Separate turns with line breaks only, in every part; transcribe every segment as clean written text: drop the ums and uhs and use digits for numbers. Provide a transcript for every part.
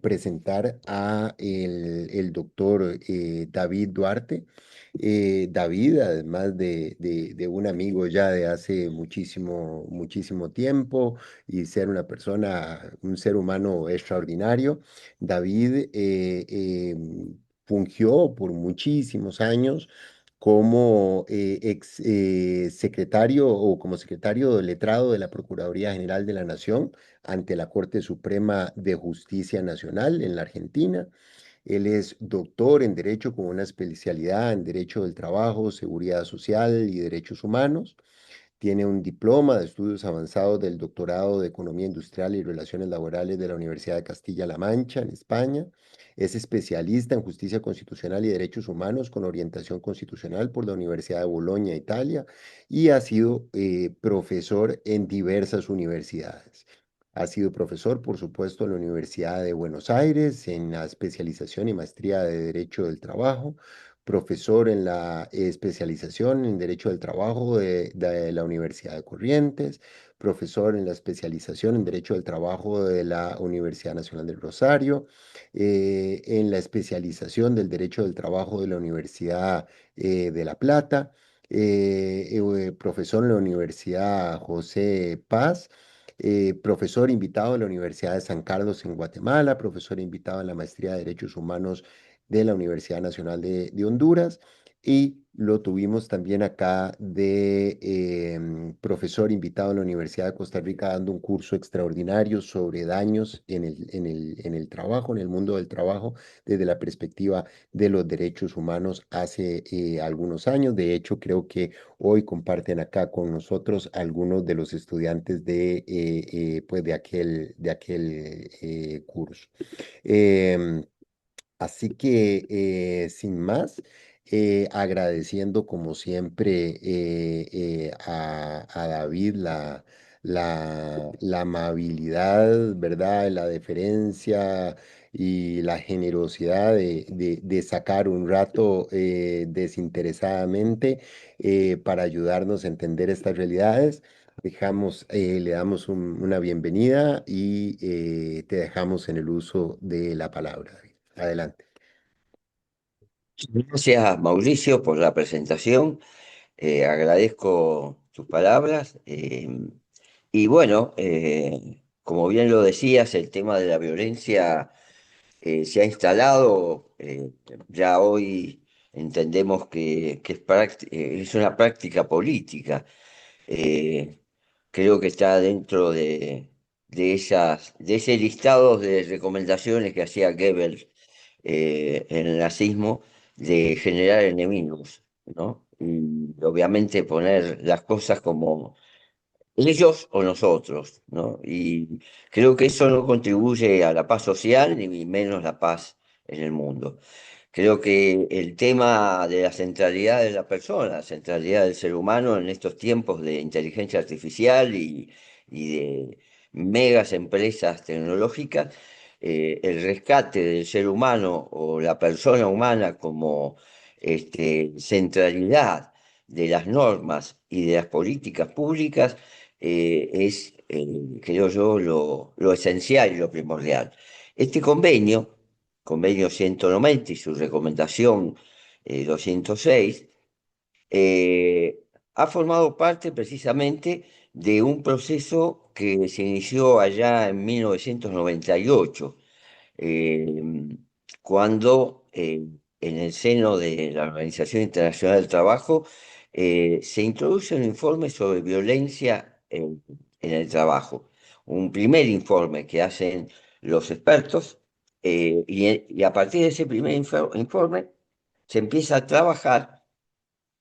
presentar a el doctor David Duarte. David, además de un amigo ya de hace muchísimo, muchísimo tiempo y ser una persona, un ser humano extraordinario, David fungió por muchísimos años como ex secretario o como secretario letrado de la Procuraduría General de la Nación ante la Corte Suprema de Justicia Nacional en la Argentina. Él es doctor en Derecho con una especialidad en Derecho del Trabajo, Seguridad Social y Derechos Humanos. Tiene un diploma de estudios avanzados del doctorado de Economía Industrial y Relaciones Laborales de la Universidad de Castilla-La Mancha, en España. Es especialista en justicia constitucional y derechos humanos con orientación constitucional por la Universidad de Bolonia, Italia, y ha sido profesor en diversas universidades. Ha sido profesor, por supuesto, en la Universidad de Buenos Aires, en la especialización y maestría de Derecho del Trabajo, profesor en la especialización en Derecho del Trabajo de la Universidad de Corrientes, profesor en la especialización en Derecho del Trabajo de la Universidad Nacional del Rosario, en la especialización del Derecho del Trabajo de la Universidad de La Plata, profesor en la Universidad José Paz. Profesor invitado en la Universidad de San Carlos en Guatemala, profesor invitado en la Maestría de Derechos Humanos de la Universidad Nacional de Honduras, y lo tuvimos también acá de profesor invitado en la Universidad de Costa Rica dando un curso extraordinario sobre daños en el trabajo, en el mundo del trabajo, desde la perspectiva de los derechos humanos hace algunos años. De hecho, creo que hoy comparten acá con nosotros algunos de los estudiantes pues de aquel curso. Em, Así que, sin más, agradeciendo como siempre a David la amabilidad, ¿verdad? La deferencia y la generosidad de sacar un rato desinteresadamente para ayudarnos a entender estas realidades. Le damos una bienvenida y te dejamos en el uso de la palabra, David. Adelante.
Gracias, Mauricio, por la presentación. Agradezco tus palabras. Y bueno, como bien lo decías, el tema de la violencia se ha instalado. Ya hoy entendemos que es una práctica política. Eh, Creo que está dentro de ese listado de recomendaciones que hacía Goebbels en el nazismo de generar enemigos, ¿no? Y obviamente poner las cosas como ellos o nosotros, ¿no? Y creo que eso no contribuye a la paz social ni menos la paz en el mundo. Creo que el tema de la centralidad de la persona, la centralidad del ser humano en estos tiempos de inteligencia artificial y de megas empresas tecnológicas, el rescate del ser humano o la persona humana como centralidad de las normas y de las políticas públicas es, creo yo, lo esencial y lo primordial. Este convenio 190 y su recomendación 206, ha formado parte precisamente de un proceso que se inició allá en 1998, eh, cuando en el seno de la Organización Internacional del Trabajo se introduce un informe sobre violencia en el trabajo. Un primer informe que hacen los expertos, y a partir de ese primer informe se empieza a trabajar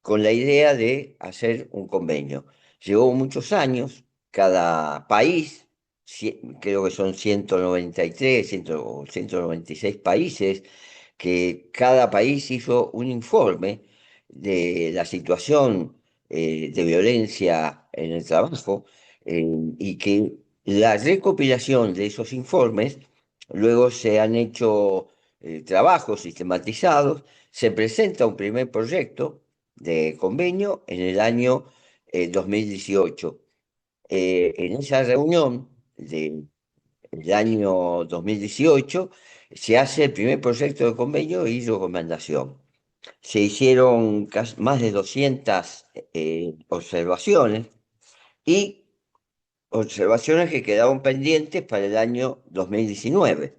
con la idea de hacer un convenio. Llevó muchos años, cada país, creo que son 193, 196 países, que cada país hizo un informe de la situación de violencia en el trabajo, y que la recopilación de esos informes, luego se han hecho trabajos sistematizados, se presenta un primer proyecto de convenio en el año 2018. En esa reunión el año 2018, se hace el primer proyecto de convenio y recomendación. Se hicieron más de 200 observaciones y observaciones que quedaron pendientes para el año 2019.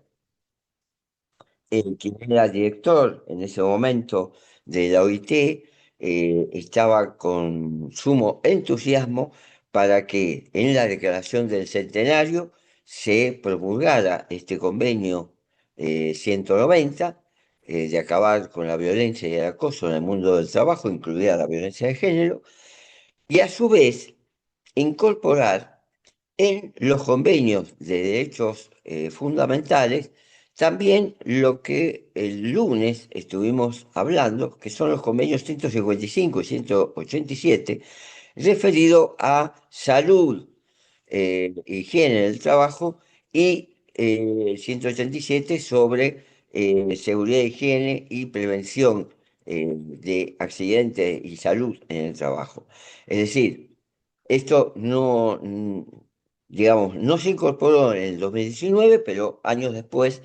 Quien era director en ese momento de la OIT estaba con sumo entusiasmo para que en la declaración del centenario se promulgara este convenio 190 de acabar con la violencia y el acoso en el mundo del trabajo, incluida la violencia de género, y a su vez incorporar en los convenios de derechos fundamentales también lo que el lunes estuvimos hablando, que son los convenios 155 y 187, referido a salud, higiene del trabajo, y el 187 sobre seguridad, higiene y prevención de accidentes y salud en el trabajo. Es decir, esto no, digamos, no se incorporó en el 2019, pero años después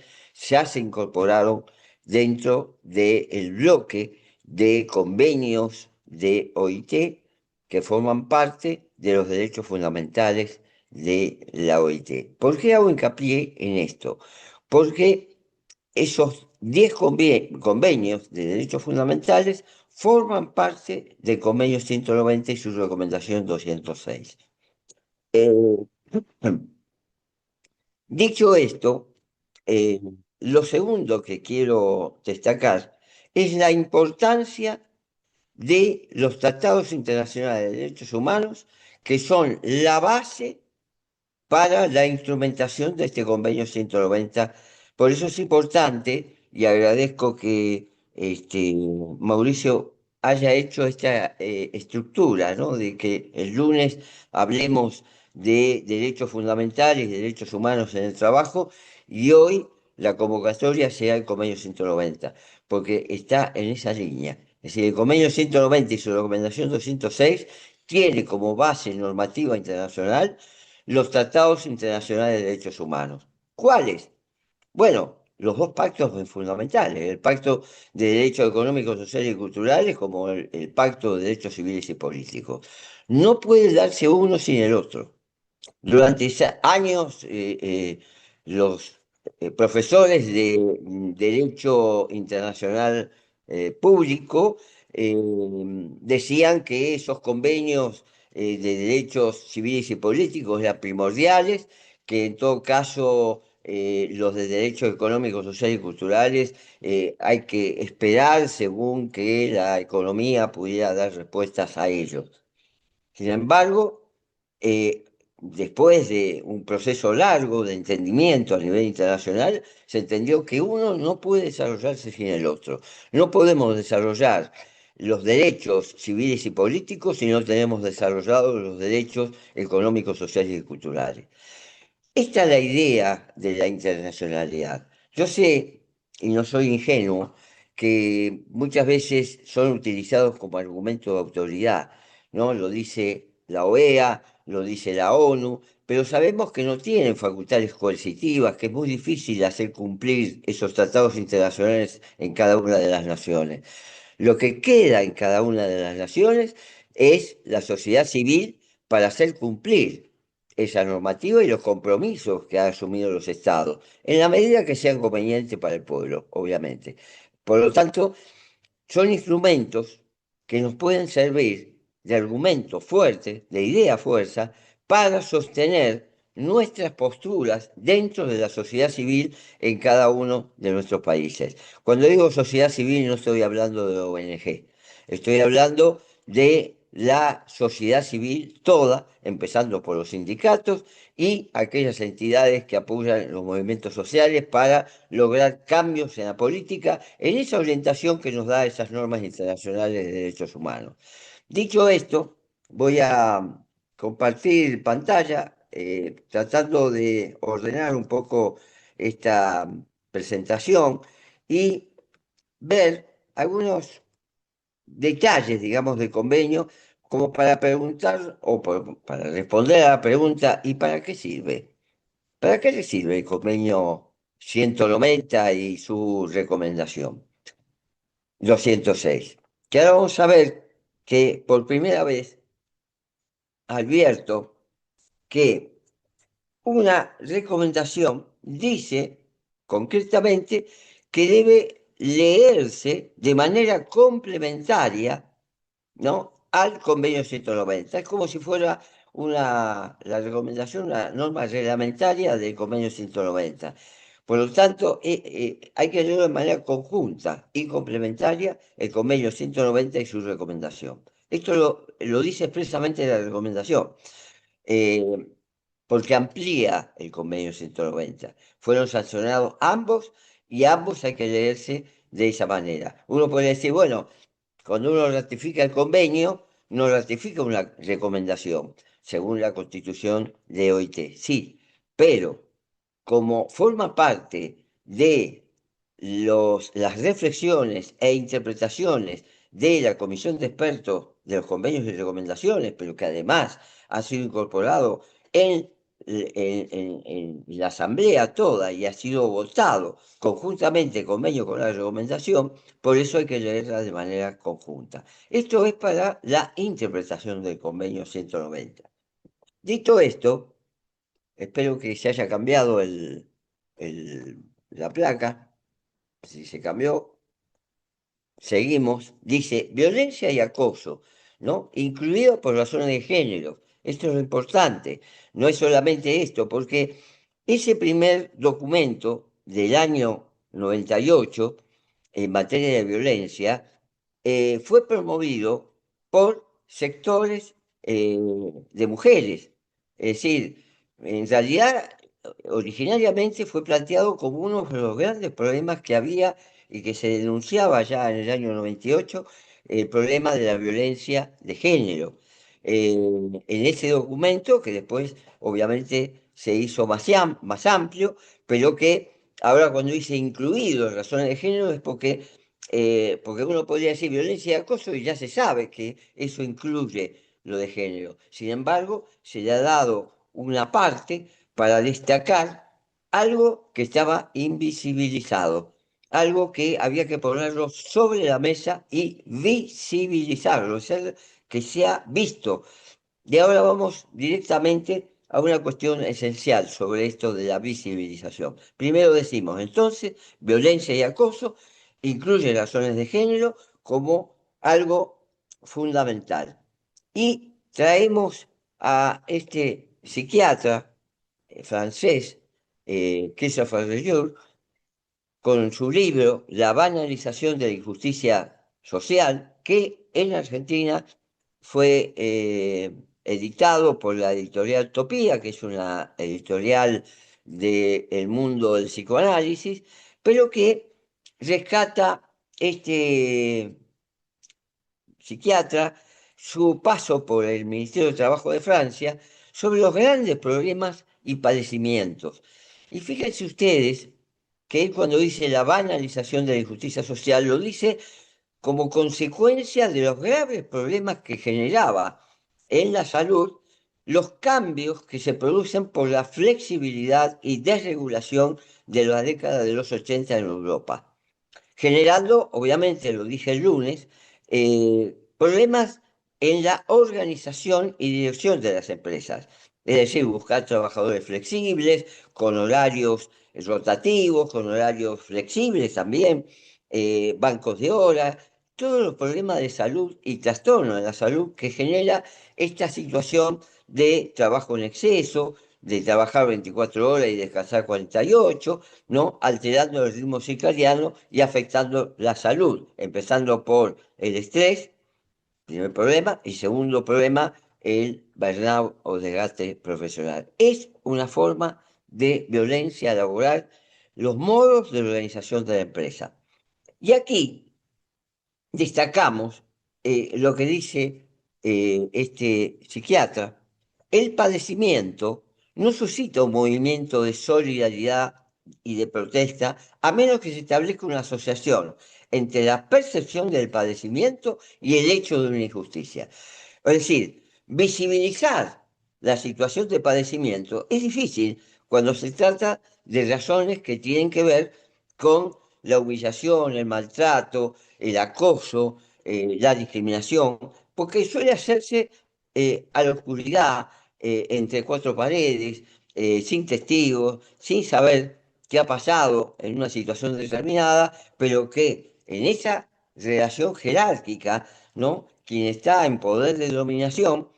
ya se incorporaron dentro del bloque de convenios de OIT que forman parte de los derechos fundamentales de la OIT. ¿Por qué hago hincapié en esto? Porque esos 10 convenios de derechos fundamentales forman parte del convenio 190 y su recomendación 206. Eh, Dicho esto, eh, lo segundo que quiero destacar es la importancia de los tratados internacionales de derechos humanos, que son la base para la instrumentación de este convenio 190. Por eso es importante, y agradezco que Mauricio haya hecho esta estructura, ¿no? De que el lunes hablemos de derechos fundamentales y derechos humanos en el trabajo, y hoy la convocatoria sea el convenio 190, porque está en esa línea. Es decir, el convenio 190 y su recomendación 206 tiene como base normativa internacional los tratados internacionales de derechos humanos. ¿Cuáles? Bueno, los dos pactos fundamentales, el Pacto de Derechos Económicos, Sociales y Culturales como el Pacto de Derechos Civiles y Políticos. No puede darse uno sin el otro. Durante años, los profesores de Derecho Internacional Público decían que esos convenios de derechos civiles y políticos eran primordiales, que en todo caso los de derechos económicos, sociales y culturales hay que esperar según que la economía pudiera dar respuestas a ellos. Sin embargo, eh, después de un proceso largo de entendimiento a nivel internacional, se entendió que uno no puede desarrollarse sin el otro. No podemos desarrollar los derechos civiles y políticos si no tenemos desarrollados los derechos económicos, sociales y culturales. Esta es la idea de la internacionalidad. Yo sé, y no soy ingenuo, que muchas veces son utilizados como argumento de autoridad, ¿no? Lo dice la OEA, lo dice la ONU, pero sabemos que no tienen facultades coercitivas, que es muy difícil hacer cumplir esos tratados internacionales en cada una de las naciones. Lo que queda en cada una de las naciones es la sociedad civil para hacer cumplir esa normativa y los compromisos que han asumido los estados, en la medida que sean convenientes para el pueblo, obviamente. Por lo tanto, son instrumentos que nos pueden servir de argumento fuerte, de idea fuerza, para sostener nuestras posturas dentro de la sociedad civil en cada uno de nuestros países. Cuando digo sociedad civil no estoy hablando de ONG, estoy hablando de la sociedad civil toda, empezando por los sindicatos y aquellas entidades que apoyan los movimientos sociales para lograr cambios en la política, en esa orientación que nos da esas normas internacionales de derechos humanos. Dicho esto, voy a compartir pantalla, tratando de ordenar un poco esta presentación y ver algunos detalles, digamos, del convenio, como para preguntar o para responder a la pregunta, ¿y para qué sirve? ¿Para qué le sirve el convenio 190 y su recomendación 206? Que ahora vamos a ver que por primera vez advierto que una recomendación dice concretamente que debe leerse de manera complementaria, ¿no?, al convenio 190. Es como si fuera la recomendación, una norma reglamentaria del convenio 190. Por lo tanto, hay que leerlo de manera conjunta y complementaria el convenio 190 y su recomendación. Esto lo dice expresamente la recomendación, eh, porque amplía el convenio 190. Fueron sancionados ambos y ambos hay que leerse de esa manera. Uno puede decir, bueno, cuando uno ratifica el convenio, no ratifica una recomendación, según la constitución de OIT. Sí, pero como forma parte de las reflexiones e interpretaciones de la comisión de expertos de los convenios y recomendaciones, pero que además ha sido incorporado en la asamblea toda y ha sido votado conjuntamente el convenio con la recomendación, por eso hay que leerla de manera conjunta. Esto es para la interpretación del convenio 190. Dicho esto, espero que se haya cambiado la placa. Si se cambió, seguimos. Dice violencia y acoso, ¿no? Incluido por razones de género. Esto es lo importante. No es solamente esto, porque ese primer documento del año 98 en materia de violencia fue promovido por sectores de mujeres. Es decir, en realidad, originariamente fue planteado como uno de los grandes problemas que había y que se denunciaba ya en el año 98, el problema de la violencia de género. En ese documento, que después obviamente se hizo más amplio, pero que ahora cuando dice incluido en razones de género es porque uno podría decir violencia y acoso y ya se sabe que eso incluye lo de género. Sin embargo, se le ha dado una parte para destacar algo que estaba invisibilizado, algo que había que ponerlo sobre la mesa y visibilizarlo, o sea, que sea visto. Y ahora vamos directamente a una cuestión esencial sobre esto de la visibilización. Primero decimos, entonces, violencia y acoso incluye razones de género como algo fundamental. Y traemos a este psiquiatra francés, Christopher Rejour, con su libro La banalización de la injusticia social, que en Argentina fue editado por la editorial Topía, que es una editorial del mundo del psicoanálisis, pero que rescata este psiquiatra su paso por el Ministerio de Trabajo de Francia sobre los grandes problemas y padecimientos. Y fíjense ustedes que él, cuando dice la banalización de la injusticia social, lo dice como consecuencia de los graves problemas que generaba en la salud los cambios que se producen por la flexibilidad y desregulación de la década de los 80 en Europa, generando, obviamente, lo dije el lunes, problemas en la organización y dirección de las empresas. Es decir, buscar trabajadores flexibles, con horarios rotativos, con horarios flexibles también, bancos de horas, todos los problemas de salud y trastornos de la salud que genera esta situación de trabajo en exceso, de trabajar 24 horas y descansar 48, ¿no?, alterando el ritmo circadiano y afectando la salud, empezando por el estrés, primer problema, y segundo problema, el burnout o desgaste profesional. Es una forma de violencia laboral, los modos de organización de la empresa. Y aquí destacamos lo que dice este psiquiatra: el padecimiento no suscita un movimiento de solidaridad y de protesta a menos que se establezca una asociación entre la percepción del padecimiento y el hecho de una injusticia. Es decir, visibilizar la situación de padecimiento es difícil cuando se trata de razones que tienen que ver con la humillación, el maltrato, el acoso, la discriminación, porque suele hacerse a la oscuridad, entre cuatro paredes, sin testigos, sin saber qué ha pasado en una situación determinada, pero que en esa relación jerárquica, ¿no? Quien está en poder de dominación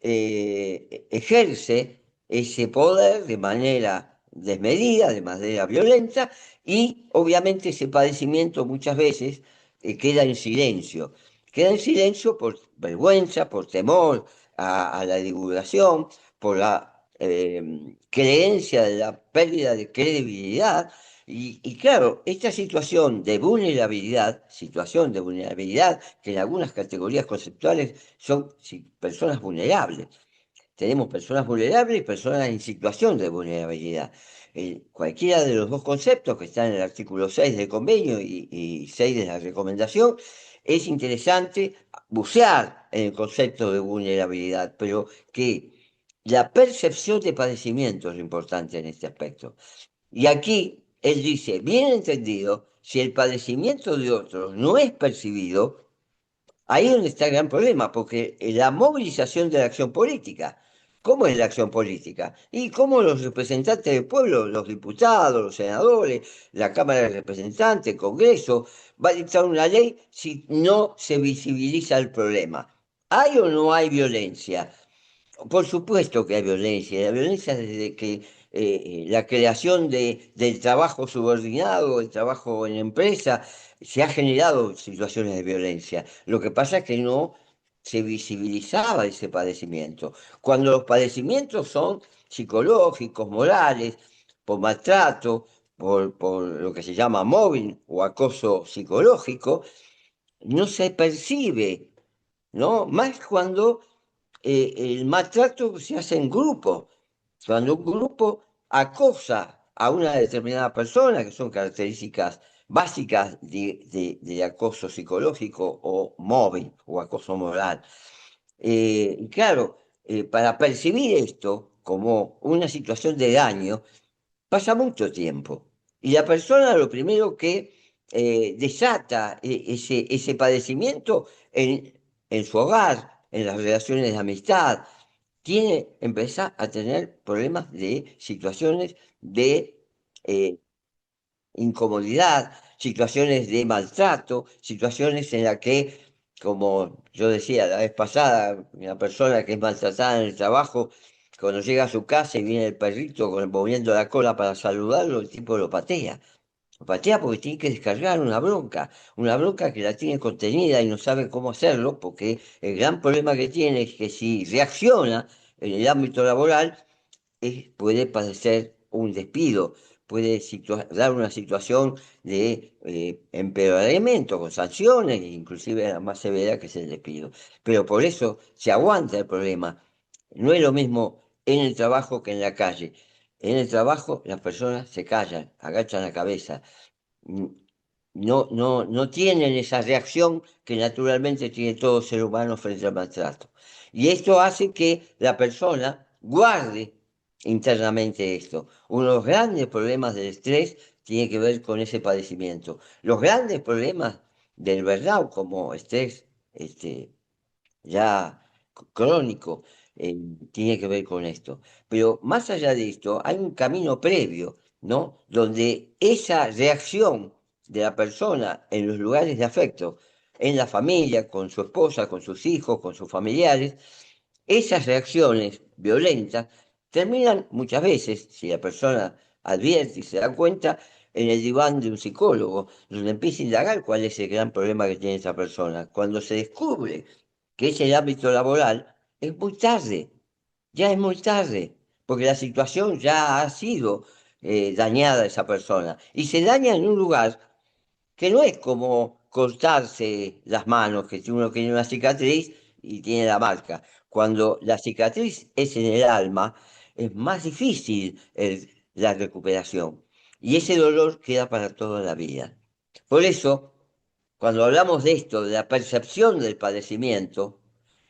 ejerce ese poder de manera desmedida, de manera violenta, y obviamente ese padecimiento muchas veces queda en silencio. Queda en silencio por vergüenza, por temor a la divulgación, por la creencia de la pérdida de credibilidad. Y claro, esta situación de vulnerabilidad, que en algunas categorías conceptuales son personas vulnerables. Tenemos personas vulnerables y personas en situación de vulnerabilidad. Cualquiera de los dos conceptos que están en el artículo 6 del convenio y 6 de la recomendación, es interesante bucear en el concepto de vulnerabilidad, pero que la percepción de padecimiento es lo importante en este aspecto. Y aquí él dice, bien entendido, si el padecimiento de otros no es percibido, ahí es donde está el gran problema, porque la movilización de la acción política, ¿cómo es la acción política? Y cómo los representantes del pueblo, los diputados, los senadores, la Cámara de Representantes, el Congreso, va a dictar una ley si no se visibiliza el problema. ¿Hay o no hay violencia? Por supuesto que hay violencia. La violencia desde que la creación del trabajo subordinado, el trabajo en empresa, se ha generado situaciones de violencia. Lo que pasa es que no se visibilizaba ese padecimiento. Cuando los padecimientos son psicológicos, morales, por maltrato, por lo que se llama mobbing o acoso psicológico, no se percibe, ¿no? Más cuando el maltrato se hace en grupo. Cuando un grupo acosa a una determinada persona, que son características básicas de acoso psicológico o móvil o acoso moral. Y claro, para percibir esto como una situación de daño, pasa mucho tiempo. Y la persona lo primero que desata ese padecimiento en su hogar, en las relaciones de amistad, empieza a tener problemas de situaciones de incomodidad, situaciones de maltrato, situaciones en las que, como yo decía la vez pasada, una persona que es maltratada en el trabajo, cuando llega a su casa y viene el perrito moviendo la cola para saludarlo, el tipo lo patea. Lo patea porque tiene que descargar una bronca que la tiene contenida y no sabe cómo hacerlo, porque el gran problema que tiene es que si reacciona en el ámbito laboral, puede padecer un despido, puede dar una situación de empeoramiento con sanciones, inclusive la más severa que es el despido. Pero por eso se aguanta el problema. No es lo mismo en el trabajo que en la calle. En el trabajo las personas se callan, agachan la cabeza, mm, no tienen esa reacción que naturalmente tiene todo ser humano frente al maltrato. Y esto hace que la persona guarde internamente esto. Uno de los grandes problemas del estrés tiene que ver con ese padecimiento. Los grandes problemas del burnout, como estrés ya crónico, tiene que ver con esto. Pero más allá de esto, hay un camino previo, ¿no? Donde esa reacción de la persona en los lugares de afecto, en la familia, con su esposa, con sus hijos, con sus familiares, esas reacciones violentas terminan muchas veces, si la persona advierte y se da cuenta, en el diván de un psicólogo, donde empieza a indagar cuál es el gran problema que tiene esa persona. Cuando se descubre que es el ámbito laboral, es muy tarde, ya es muy tarde, porque la situación ya ha sido dañada a esa persona. Y se daña en un lugar que no es como cortarse las manos, que si uno tiene una cicatriz y tiene la marca. Cuando la cicatriz es en el alma, es más difícil la recuperación. Y ese dolor queda para toda la vida. Por eso, cuando hablamos de esto, de la percepción del padecimiento,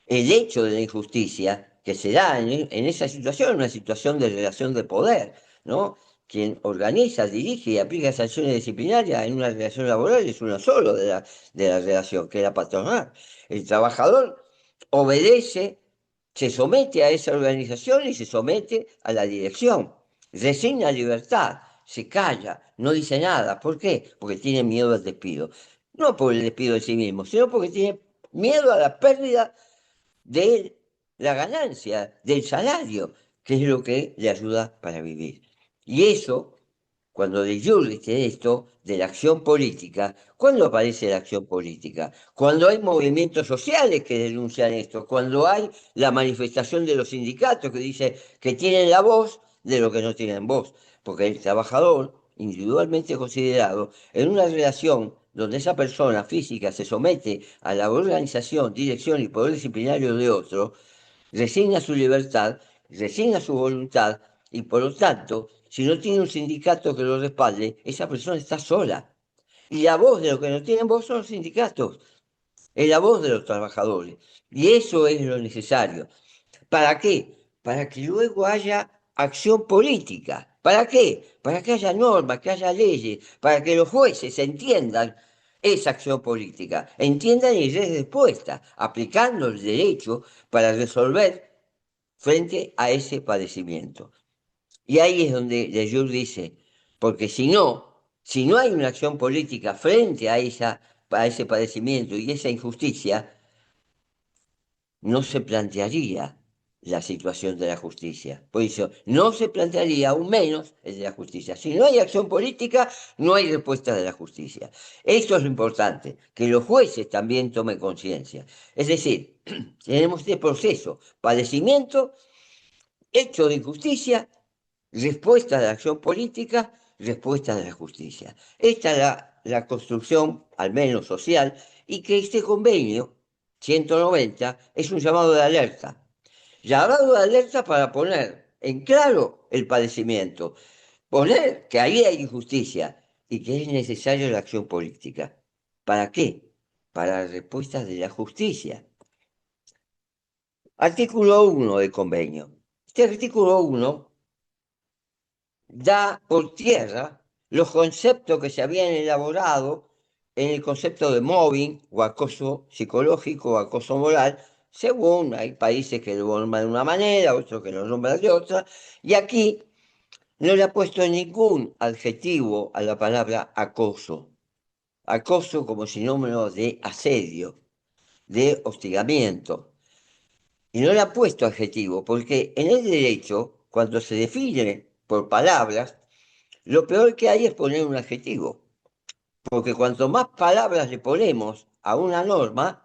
el hecho de la injusticia que se da en esa situación, una situación de relación de poder, ¿no? Quien organiza, dirige y aplica sanciones disciplinarias en una relación laboral es uno solo de la relación, que es la patronal. El trabajador obedece, se somete a esa organización y se somete a la dirección. Resigna libertad, se calla, no dice nada. ¿Por qué? Porque tiene miedo al despido. No por el despido de sí mismo, sino porque tiene miedo a la pérdida de la ganancia, del salario, que es lo que le ayuda para vivir. Y eso, cuando de Jure dice esto, de la acción política, ¿cuándo aparece la acción política? Cuando hay movimientos sociales que denuncian esto, cuando hay la manifestación de los sindicatos que dice que tienen la voz de lo que no tienen voz, porque el trabajador, individualmente considerado, en una relación donde esa persona física se somete a la organización, dirección y poder disciplinario de otro, resigna su libertad, resigna su voluntad y por lo tanto, si no tiene un sindicato que lo respalde, esa persona está sola. Y la voz de los que no tienen voz son los sindicatos, es la voz de los trabajadores. Y eso es lo necesario. ¿Para qué? Para que luego haya acción política. ¿Para qué? Para que haya normas, que haya leyes, para que los jueces entiendan esa acción política, entiendan y den respuesta, aplicando el derecho para resolver frente a ese padecimiento. Y ahí es donde Leyur dice, porque si no hay una acción política frente a ese padecimiento y esa injusticia, no se plantearía la situación de la justicia. Por eso, no se plantearía aún menos el de la justicia. Si no hay acción política, no hay respuesta de la justicia. Esto es lo importante, que los jueces también tomen conciencia. Es decir, tenemos este proceso, padecimiento, hecho de injusticia, respuesta de la acción política, respuesta de la justicia. Esta es la construcción, al menos social, y que este convenio 190 es un llamado de alerta. Llamado de alerta para poner en claro el padecimiento, poner que ahí hay injusticia y que es necesaria la acción política. ¿Para qué? Para respuestas de la justicia. Artículo 1 del convenio. Este artículo 1 da por tierra los conceptos que se habían elaborado en el concepto de mobbing o acoso psicológico o acoso moral, según hay países que lo nombran de una manera, otros que lo nombran de otra, y aquí no le ha puesto ningún adjetivo a la palabra acoso. Acoso como sinónimo de asedio, de hostigamiento. Y no le ha puesto adjetivo, porque en el derecho, cuando se define por palabras, lo peor que hay es poner un adjetivo, porque cuanto más palabras le ponemos a una norma,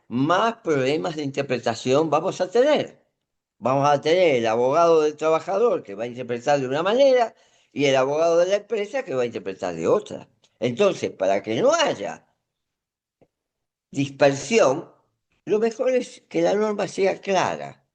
más problemas de interpretación vamos a tener. Vamos a tener el abogado del trabajador que va a interpretar de una manera y el abogado de la empresa que va a interpretar de otra. Entonces, para que no haya dispersión, lo mejor es que la norma sea clara,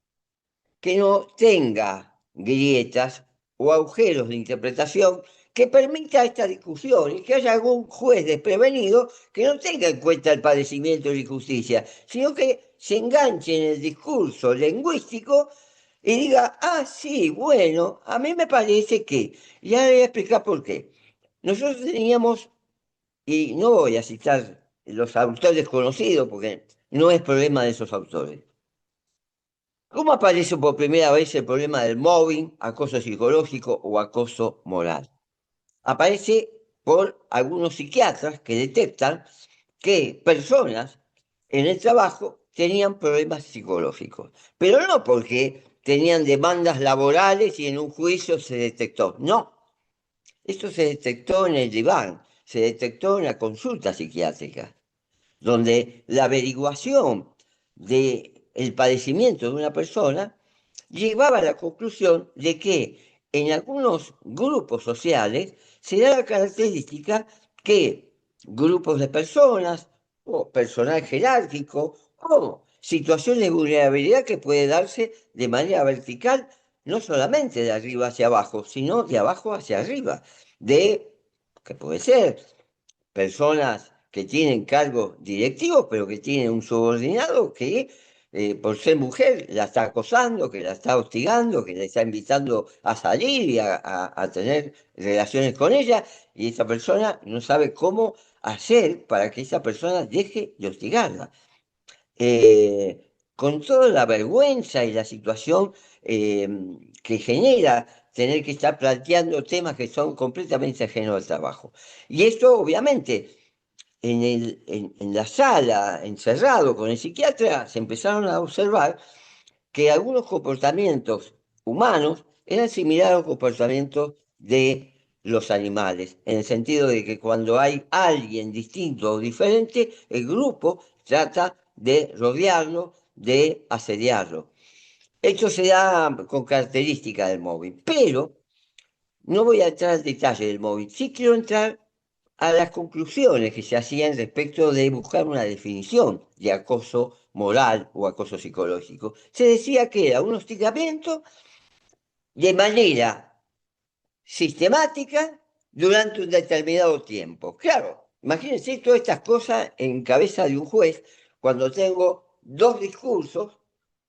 que no tenga grietas o agujeros de interpretación que permita esta discusión y que haya algún juez desprevenido que no tenga en cuenta el padecimiento de la injusticia, sino que se enganche en el discurso lingüístico y diga, ah, sí, bueno, a mí me parece que, y ahora voy a explicar por qué. Nosotros teníamos, y no voy a citar los autores conocidos porque no es problema de esos autores. ¿Cómo aparece por primera vez el problema del mobbing, acoso psicológico o acoso moral? Aparece por algunos psiquiatras que detectan que personas en el trabajo tenían problemas psicológicos, pero no porque tenían demandas laborales y en un juicio se detectó, no, esto se detectó en el diván, se detectó en la consulta psiquiátrica donde la averiguación del padecimiento de una persona llevaba a la conclusión de que en algunos grupos sociales se da la característica que grupos de personas o personal jerárquico o situaciones de vulnerabilidad que puede darse de manera vertical, no solamente de arriba hacia abajo, sino de abajo hacia arriba, de que puede ser personas que tienen cargos directivos, pero que tienen un subordinado que por ser mujer, la está acosando, que la está hostigando, que le está invitando a salir y a tener relaciones con ella, y esa persona no sabe cómo hacer para que esa persona deje de hostigarla. Con toda la vergüenza y la situación eh, que genera tener que estar planteando temas que son completamente ajenos al trabajo. Y esto, obviamente, en la sala, encerrado con el psiquiatra, se empezaron a observar que algunos comportamientos humanos eran similares a los comportamientos de los animales, en el sentido de que cuando hay alguien distinto o diferente, el grupo trata de rodearlo, de asediarlo. Esto se da con características del móvil, pero no voy a entrar al detalle del móvil, sí quiero entrar a las conclusiones que se hacían respecto de buscar una definición de acoso moral o acoso psicológico. Se decía que era un hostigamiento de manera sistemática durante un determinado tiempo. Claro, imagínense todas estas cosas en cabeza de un juez cuando tengo dos discursos,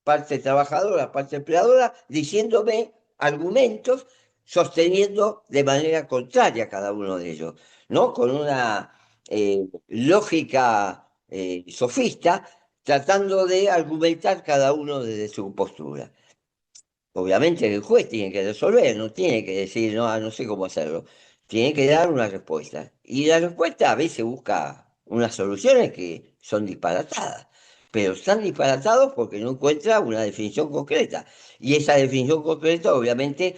parte trabajadora, parte empleadora, diciéndome argumentos sosteniendo de manera contraria a cada uno de ellos, ¿no? Con una lógica sofista, tratando de argumentar cada uno desde su postura. Obviamente el juez tiene que resolver, no tiene que decir, no, no sé cómo hacerlo. Tiene que dar una respuesta. Y la respuesta a veces busca unas soluciones que son disparatadas, pero están disparatados porque no encuentra una definición concreta. Y esa definición concreta obviamente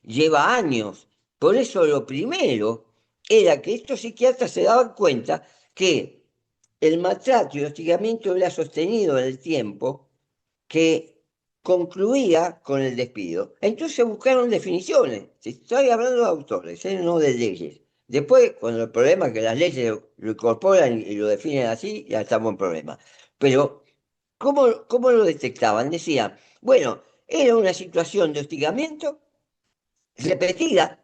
lleva años. Por eso lo primero era que estos psiquiatras se daban cuenta que el maltrato y el hostigamiento era sostenido en el tiempo, que concluía con el despido. Entonces buscaron definiciones. Estoy hablando de autores, no de leyes. Después, cuando el problema es que las leyes lo incorporan y lo definen así, ya estamos en problema. Pero, ¿cómo lo detectaban? Decían, bueno, era una situación de hostigamiento repetida,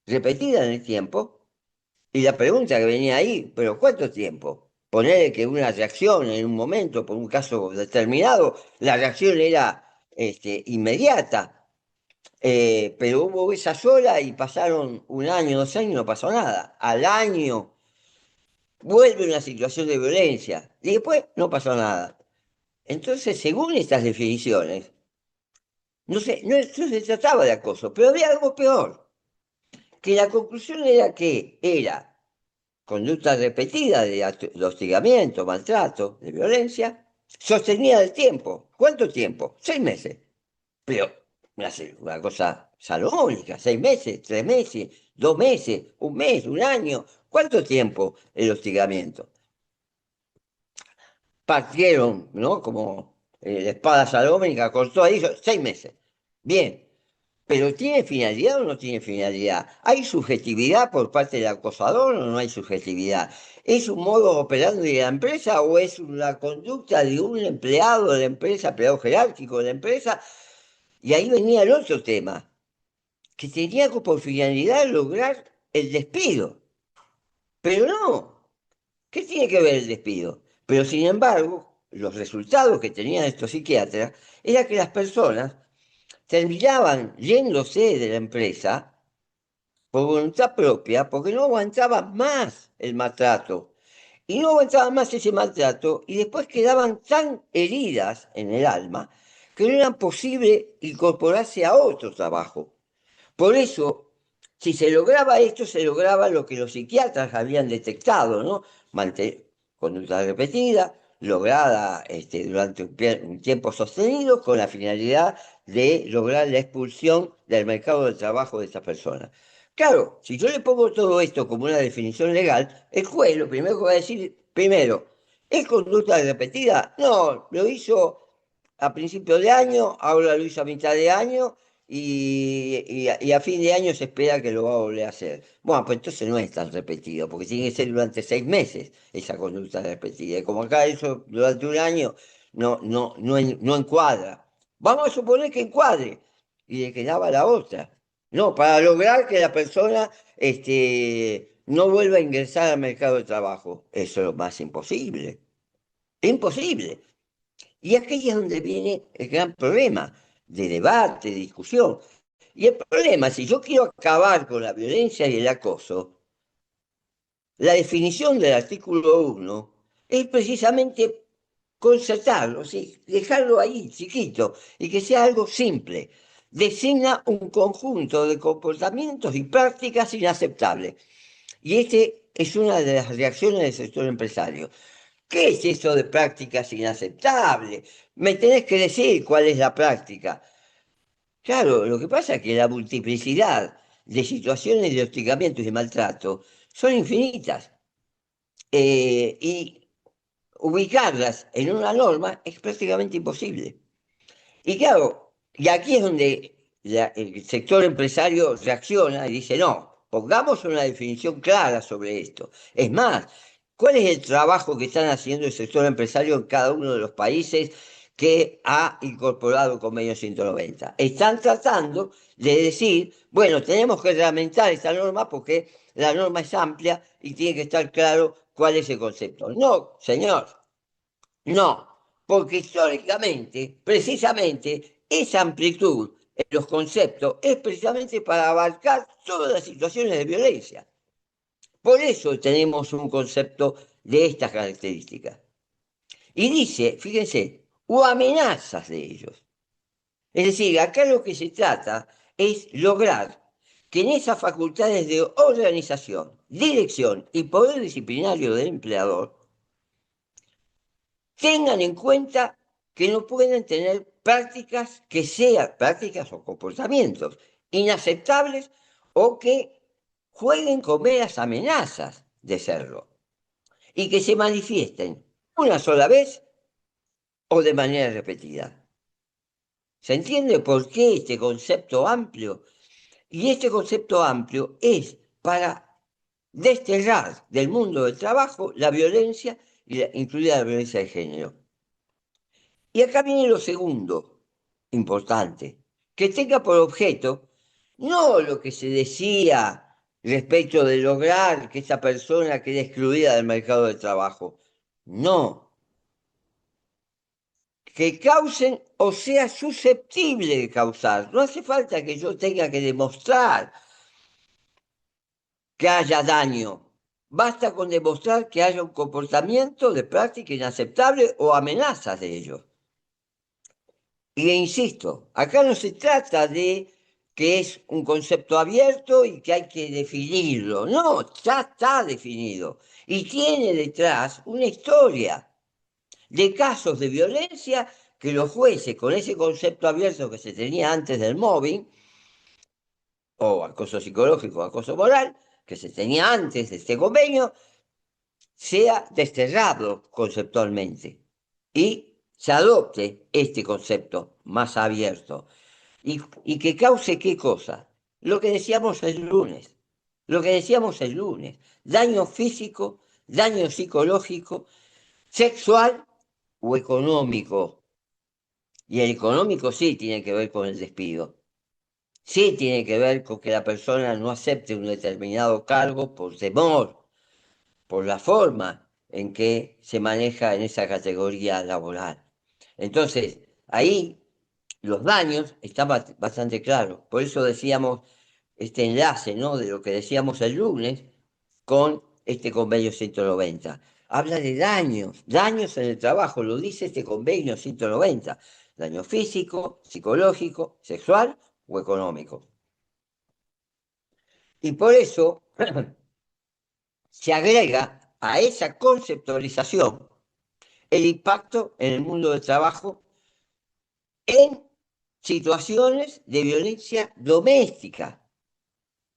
repetida en el tiempo, y la pregunta que venía ahí, pero ¿cuánto tiempo? Ponerle que una reacción en un momento, por un caso determinado, la reacción era inmediata, pero hubo esa sola y pasaron un año, 2 años y no pasó nada. Al año vuelve una situación de violencia y después no pasó nada. Entonces, según estas definiciones, no se trataba de acoso, pero había algo peor, que la conclusión era que era conducta repetida de hostigamiento, maltrato, de violencia, sostenida del tiempo. ¿Cuánto tiempo? 6 meses. Pero una cosa salomónica, 6 meses, 3 meses, 2 meses, un mes, un año. ¿Cuánto tiempo el hostigamiento? Partieron, ¿no? Como la espada salomónica, cortó ahí 6 meses. Bien, pero ¿tiene finalidad o no tiene finalidad? ¿Hay subjetividad por parte del acosador o no hay subjetividad? ¿Es un modo operando de la empresa o es una conducta de un empleado de la empresa, empleado jerárquico de la empresa? Y ahí venía el otro tema, que tenía por finalidad lograr el despido. Pero no, ¿qué tiene que ver el despido? Pero sin embargo, los resultados que tenían estos psiquiatras era que las personas terminaban yéndose de la empresa por voluntad propia, porque no aguantaban más el maltrato. Y no aguantaban más ese maltrato y después quedaban tan heridas en el alma que no era posible incorporarse a otro trabajo. Por eso, si se lograba esto, se lograba lo que los psiquiatras habían detectado, ¿no? Conducta repetida, lograda durante un tiempo sostenido, con la finalidad de lograr la expulsión del mercado de trabajo de esas personas. Claro, si yo le pongo todo esto como una definición legal, el juez lo primero que va a decir, primero, ¿es conducta repetida? No, lo hizo a principio de año, ahora lo hizo a mitad de año y a fin de año se espera que lo va a volver a hacer. Bueno, pues entonces no es tan repetido, porque tiene que ser durante 6 meses esa conducta repetida. Y como acá eso durante un año no encuadra. Vamos a suponer que encuadre y le quedaba la otra. No, para lograr que la persona no vuelva a ingresar al mercado de trabajo. Eso es lo más imposible. Imposible. Y aquí es donde viene el gran problema de debate, de discusión. Y el problema, si yo quiero acabar con la violencia y el acoso, la definición del artículo 1 es precisamente concertarlo, ¿sí? Dejarlo ahí, chiquito, y que sea algo simple. Designa un conjunto de comportamientos y prácticas inaceptables. Y este es una de las reacciones del sector empresario. ¿Qué es eso de prácticas inaceptables? Me tenés que decir cuál es la práctica. Claro, lo que pasa es que la multiplicidad de situaciones de hostigamiento y de maltrato son infinitas. Y ubicarlas en una norma es prácticamente imposible. Y claro, y aquí es donde el sector empresario reacciona y dice, no, pongamos una definición clara sobre esto. Es más, ¿cuál es el trabajo que están haciendo el sector empresario en cada uno de los países que ha incorporado el convenio 190? Están tratando de decir, bueno, tenemos que reglamentar esta norma porque la norma es amplia y tiene que estar claro cuál es el concepto. No, señor, no, porque históricamente, precisamente, esa amplitud en los conceptos es precisamente para abarcar todas las situaciones de violencia. Por eso tenemos un concepto de estas características. Y dice, fíjense, o amenazas de ellos. Es decir, acá lo que se trata es lograr que en esas facultades de organización, dirección y poder disciplinario del empleador tengan en cuenta que no pueden tener prácticas que sean prácticas o comportamientos inaceptables o que jueguen con meras amenazas de serlo y que se manifiesten una sola vez o de manera repetida. ¿Se entiende por qué este concepto amplio? Y este concepto amplio es para desterrar del mundo del trabajo la violencia, incluida la violencia de género. Y acá viene lo segundo, importante, que tenga por objeto no lo que se decía respecto de lograr que esa persona quede excluida del mercado de trabajo, no, que causen o sea susceptible de causar. No hace falta que yo tenga que demostrar que haya daño. Basta con demostrar que haya un comportamiento de práctica inaceptable o amenazas de ello. Y insisto, acá no se trata de que es un concepto abierto y que hay que definirlo. No, ya está definido. Y tiene detrás una historia de casos de violencia que los jueces, con ese concepto abierto que se tenía antes del mobbing, o acoso psicológico, acoso moral, que se tenía antes de este convenio, sea desterrado conceptualmente y se adopte este concepto más abierto. Y que cause qué cosa. Lo que decíamos el lunes. Lo que decíamos el lunes. Daño físico, daño psicológico, sexual o económico. Y el económico sí tiene que ver con el despido. Sí tiene que ver con que la persona no acepte un determinado cargo por temor, por la forma en que se maneja en esa categoría laboral. Entonces, ahí los daños están bastante claros. Por eso decíamos este enlace, ¿no? De lo que decíamos el lunes con este convenio 190. Habla de daños, daños en el trabajo, lo dice este convenio 190. Daño físico, psicológico, sexual o económico. Y por eso se agrega a esa conceptualización el impacto en el mundo del trabajo en situaciones de violencia doméstica.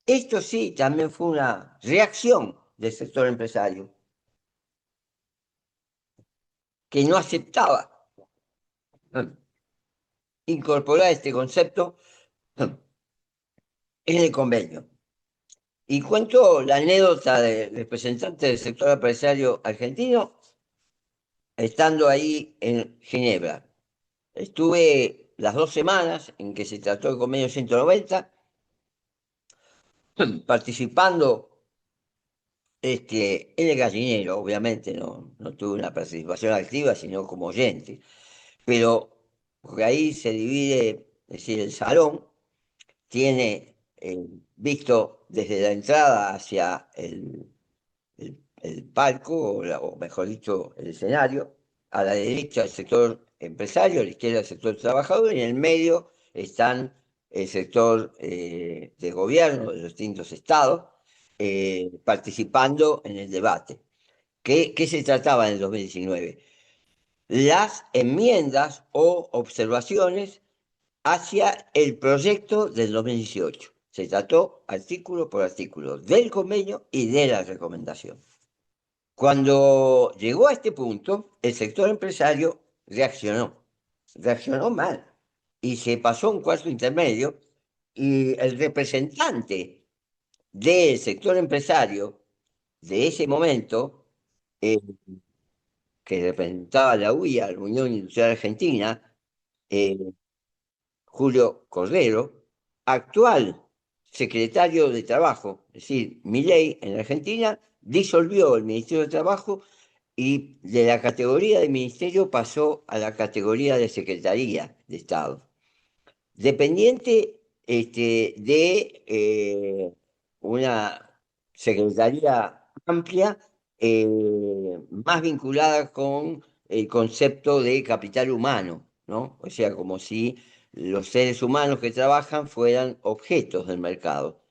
Esto sí también fue una reacción del sector empresario, que no aceptaba incorporar este concepto en el convenio. Y cuento la anécdota del representante del sector empresario argentino estando ahí en Ginebra. Estuve las 2 semanas en que se trató el convenio 190 participando en el gallinero, obviamente, no tuve una participación activa, sino como oyente. pero porque ahí se divide, es decir, el salón tiene, visto desde la entrada hacia el palco, o mejor dicho, el escenario, a la derecha el sector empresario, a la izquierda el sector trabajador, y en el medio están el sector de gobierno de los distintos estados, participando en el debate. ¿Qué se trataba en el 2019? Las enmiendas o observaciones hacia el proyecto del 2018. Se trató artículo por artículo del convenio y de la recomendación. Cuando llegó a este punto, el sector empresario reaccionó mal y se pasó a un cuarto intermedio y el representante del sector empresario de ese momento, eh, que representaba la UIA, la Unión Industrial Argentina, eh, Julio Cordero, actual secretario de Trabajo, es decir, Milei en Argentina, disolvió el Ministerio de Trabajo y de la categoría de ministerio pasó a la categoría de Secretaría de Estado, dependiente de una secretaría amplia, eh, más vinculada con el concepto de capital humano, ¿no? O sea, como si los seres humanos que trabajan fueran objetos del mercado.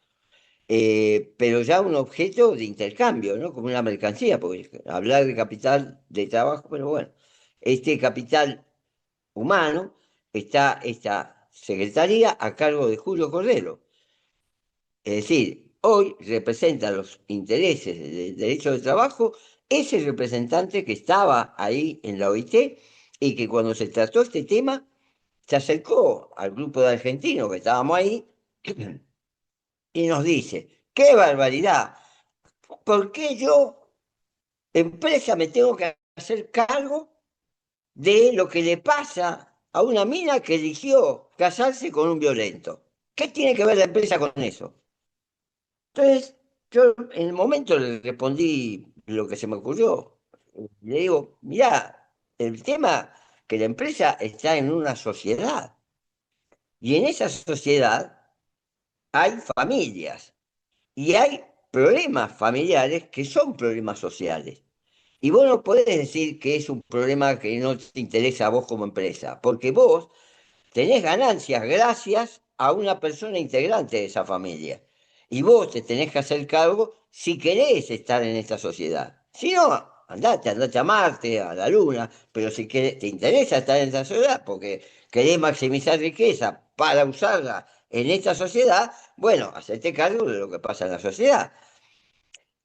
Pero ya un objeto de intercambio, ¿no? Como una mercancía, porque hablar de capital de trabajo, pero bueno, este capital humano está esta secretaría a cargo de Julio Cordero. Es decir, hoy representa los intereses del derecho del trabajo ese representante que estaba ahí en la OIT y que cuando se trató este tema se acercó al grupo de argentinos que estábamos ahí y nos dice, ¡qué barbaridad! ¿Por qué yo, empresa, me tengo que hacer cargo de lo que le pasa a una mina que eligió casarse con un violento? ¿Qué tiene que ver la empresa con eso? Entonces, yo en el momento le respondí lo que se me ocurrió. Le digo, mirá, el tema que la empresa está en una sociedad y en esa sociedad hay familias y hay problemas familiares que son problemas sociales. Y vos no podés decir que es un problema que no te interesa a vos como empresa, porque vos tenés ganancias gracias a una persona integrante de esa familia. Y vos te tenés que hacer cargo si querés estar en esta sociedad. Si no, andate a Marte, a la Luna, pero si te interesa estar en esta sociedad porque querés maximizar riqueza para usarla en esta sociedad, bueno, hacete cargo de lo que pasa en la sociedad.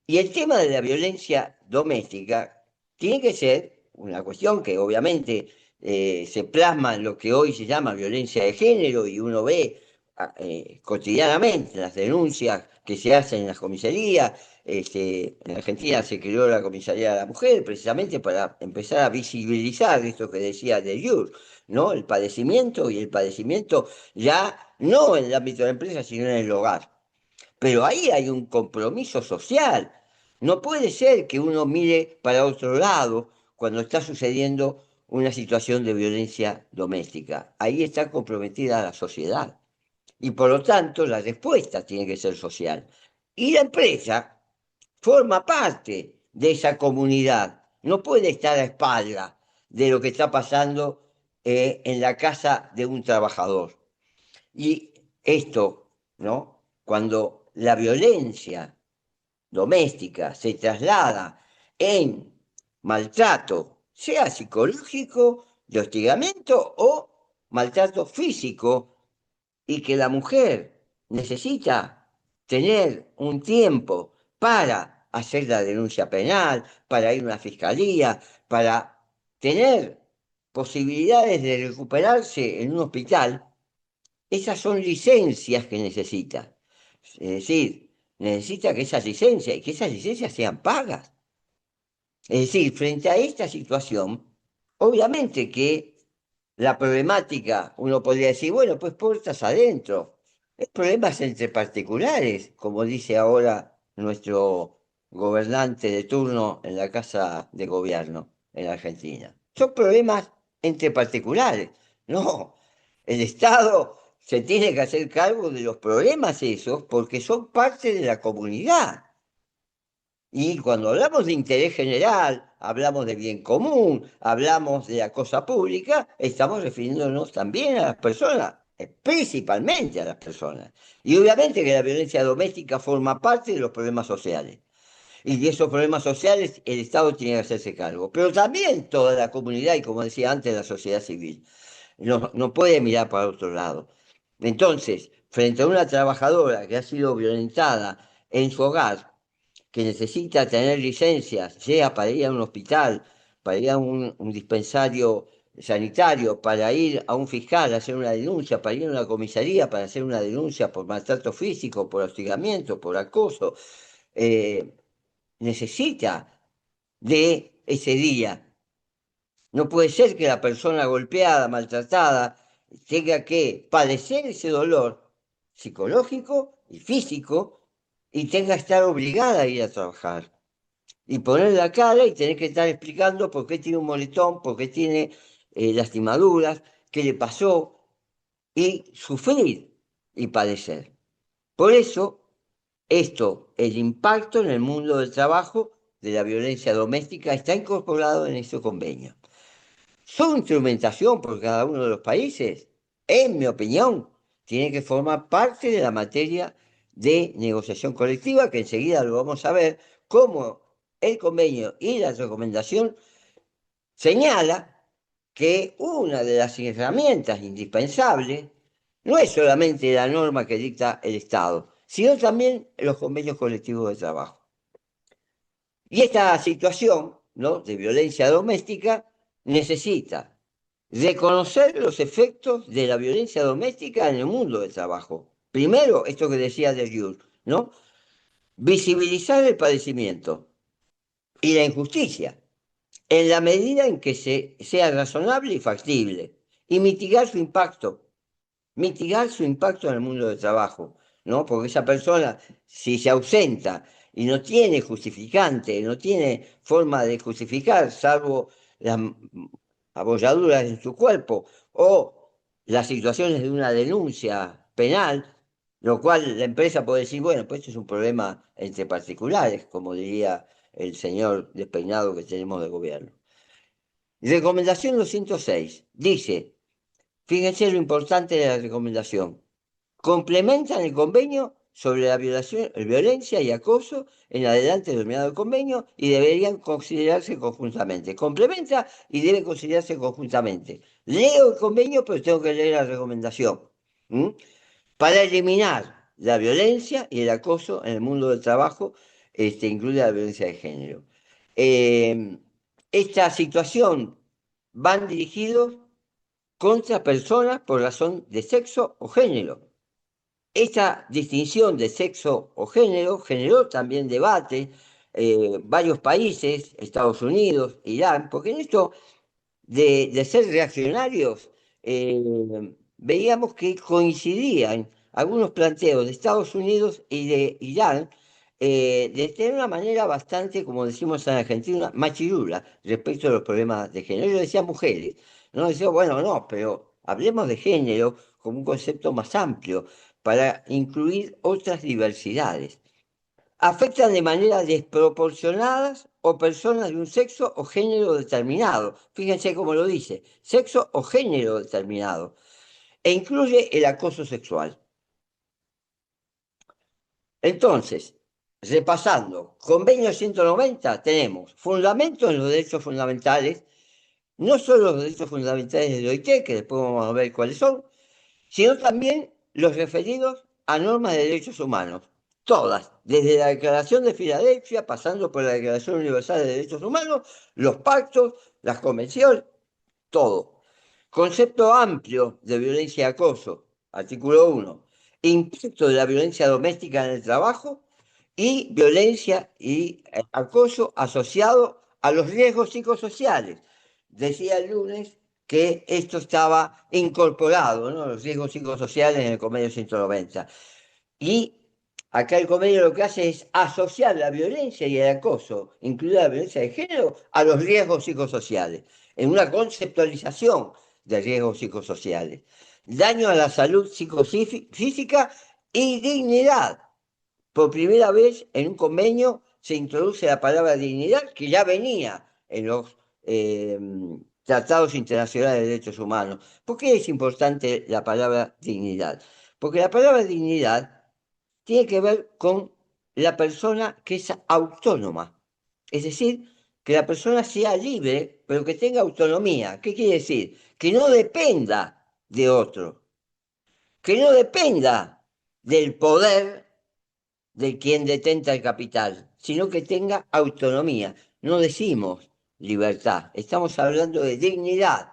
Y el tema de la violencia doméstica tiene que ser una cuestión que obviamente se plasma en lo que hoy se llama violencia de género y uno ve cotidianamente las denuncias que se hacen en las comisarías. En Argentina se creó la comisaría de la mujer precisamente para empezar a visibilizar esto que decía de Jur, ¿no? El padecimiento y el padecimiento ya no en el ámbito de la empresa, sino en el hogar. Pero ahí hay un compromiso social. No puede ser que uno mire para otro lado cuando está sucediendo una situación de violencia doméstica. Ahí está comprometida la sociedad. Y por lo tanto, la respuesta tiene que ser social. Y la empresa forma parte de esa comunidad. No puede estar a espalda de lo que está pasando en la casa de un trabajador. Y esto, ¿no? Cuando la violencia doméstica se traslada en maltrato, sea psicológico, de hostigamiento o maltrato físico, y que la mujer necesita tener un tiempo para hacer la denuncia penal, para ir a una fiscalía, para tener posibilidades de recuperarse en un hospital, esas son licencias que necesita. Es decir, necesita que esas licencias y que esas licencias sean pagas. Es decir, frente a esta situación, obviamente que la problemática, uno podría decir, bueno, pues puertas adentro. Es problemas entre particulares, como dice ahora nuestro gobernante de turno en la Casa de Gobierno en Argentina. Son problemas entre particulares. No, el Estado se tiene que hacer cargo de los problemas esos porque son parte de la comunidad. Y cuando hablamos de interés general, hablamos de bien común, hablamos de la cosa pública, estamos refiriéndonos también a las personas, principalmente a las personas. Y obviamente que la violencia doméstica forma parte de los problemas sociales. Y de esos problemas sociales el Estado tiene que hacerse cargo. Pero también toda la comunidad y, como decía antes, la sociedad civil. No puede mirar para otro lado. Entonces, frente a una trabajadora que ha sido violentada en su hogar, que necesita tener licencias, sea para ir a un hospital, para ir a un dispensario sanitario, para ir a un fiscal a hacer una denuncia, para ir a una comisaría para hacer una denuncia por maltrato físico, por hostigamiento, por acoso, eh, necesita de ese día. No puede ser que la persona golpeada, maltratada, tenga que padecer ese dolor psicológico y físico y tenga que estar obligada a ir a trabajar y poner la cara y tener que estar explicando por qué tiene un moretón, por qué tiene lastimaduras, qué le pasó, y sufrir y padecer. Por eso, el impacto en el mundo del trabajo de la violencia doméstica está incorporado en este convenio. Su instrumentación por cada uno de los países, en mi opinión, tiene que formar parte de la materia de negociación colectiva, que enseguida lo vamos a ver, cómo el convenio y la recomendación señala que una de las herramientas indispensables no es solamente la norma que dicta el Estado, sino también los convenios colectivos de trabajo. Y esta situación, ¿no?, de violencia doméstica necesita reconocer los efectos de la violencia doméstica en el mundo del trabajo. Primero, esto que decía de Jure, ¿no? Visibilizar el padecimiento y la injusticia en la medida en que sea razonable y factible y mitigar su impacto en el mundo del trabajo, ¿no? Porque esa persona, si se ausenta y no tiene justificante, no tiene forma de justificar, salvo las abolladuras en su cuerpo o las situaciones de una denuncia penal, lo cual la empresa puede decir, bueno, pues esto es un problema entre particulares, como diría el señor despeinado que tenemos de gobierno. Recomendación 206 dice, fíjense lo importante de la recomendación, complementan el convenio sobre la violencia y acoso en adelante denominado el convenio y deberían considerarse conjuntamente. Complementa y debe considerarse conjuntamente. Leo el convenio, pero tengo que leer la recomendación. ¿Mm? Para eliminar la violencia y el acoso en el mundo del trabajo, incluye la violencia de género. Eh, esta situación van dirigidos contra personas por razón de sexo o género. Esta distinción de sexo o género generó también debate varios países, Estados Unidos, Irán, porque en esto de ser reaccionarios, veíamos que coincidían algunos planteos de Estados Unidos y de Irán, de tener una manera bastante, como decimos en Argentina, machirula respecto a los problemas de género. Yo decía mujeres, no decía, bueno, no, pero hablemos de género como un concepto más amplio para incluir otras diversidades. Afectan de manera desproporcionadas o personas de un sexo o género determinado. Fíjense cómo lo dice, sexo o género determinado. E incluye el acoso sexual. Entonces, repasando, convenio 190 tenemos fundamentos en los derechos fundamentales, no solo los derechos fundamentales del OIT, que después vamos a ver cuáles son, sino también los referidos a normas de derechos humanos. Todas, desde la Declaración de Filadelfia, pasando por la Declaración Universal de Derechos Humanos, los pactos, las convenciones, todo. Concepto amplio de violencia y acoso, artículo 1. Impacto de la violencia doméstica en el trabajo y violencia y acoso asociado a los riesgos psicosociales. Decía el lunes que esto estaba incorporado, ¿no?, los riesgos psicosociales en el convenio 190. Y Acá el convenio lo que hace es asociar la violencia y el acoso, incluida la violencia de género, a los riesgos psicosociales, en una conceptualización de riesgos psicosociales. Daño a la salud psicofísica y dignidad. Por primera vez en un convenio se introduce la palabra dignidad, que ya venía en los tratados internacionales de derechos humanos. ¿Por qué es importante la palabra dignidad? Porque la palabra dignidad tiene que ver con la persona que es autónoma. Es decir, que la persona sea libre, pero que tenga autonomía. ¿Qué quiere decir? Que no dependa de otro, que no dependa del poder de quien detenta el capital, sino que tenga autonomía. No decimos libertad, estamos hablando de dignidad,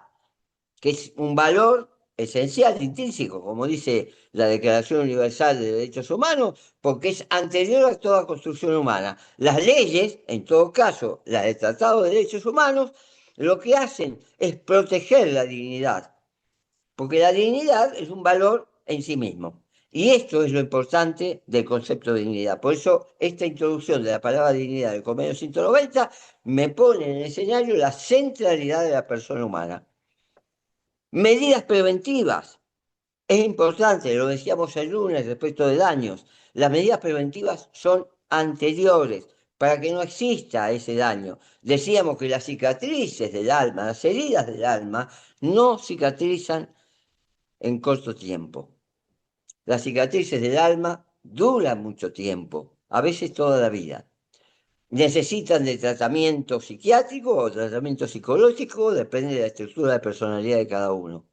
que es un valor esencial, intrínseco, como dice la Declaración Universal de Derechos Humanos, porque es anterior a toda construcción humana. Las leyes, en todo caso, las del Tratado de Derechos Humanos, lo que hacen es proteger la dignidad, porque la dignidad es un valor en sí mismo. Y esto es lo importante del concepto de dignidad. Por eso, esta introducción de la palabra dignidad del Convenio 190 me pone en el escenario la centralidad de la persona humana. Medidas preventivas. Es importante, lo decíamos el lunes respecto de daños. Las medidas preventivas son anteriores para que no exista ese daño. Decíamos que las cicatrices del alma, las heridas del alma, no cicatrizan en corto tiempo. Las cicatrices del alma duran mucho tiempo, a veces toda la vida. Necesitan de tratamiento psiquiátrico o tratamiento psicológico, depende de la estructura de personalidad de cada uno.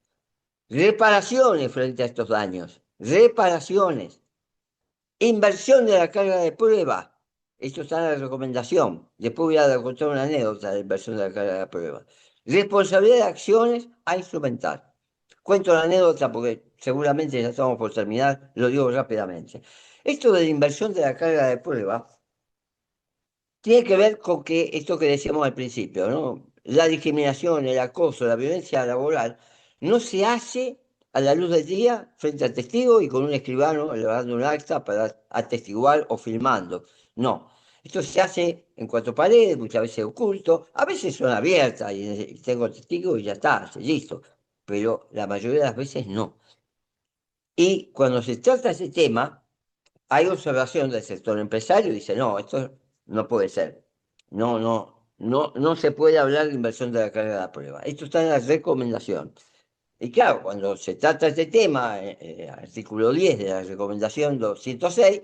Reparaciones frente a estos daños. Reparaciones. Inversión de la carga de prueba. Esto está en la recomendación. Después voy a contar una anécdota de inversión de la carga de prueba. Responsabilidad de acciones a instrumentar. Cuento la anécdota porque seguramente ya estamos por terminar, lo digo rápidamente. Esto de la inversión de la carga de prueba tiene que ver con que esto que decíamos al principio, ¿no? La discriminación, el acoso, la violencia laboral no se hace a la luz del día frente al testigo y con un escribano elaborando un acta para atestiguar o filmando. No. Esto se hace en cuatro paredes, muchas veces oculto, a veces son abiertas y tengo testigos y ya está, listo. Pero la mayoría de las veces no. Y cuando se trata ese tema, hay observación del sector empresario y dice, no, esto no puede ser. No se puede hablar de inversión de la carga de la prueba. Esto está en la recomendación. Y claro, cuando se trata este tema, artículo 10 de la recomendación 206,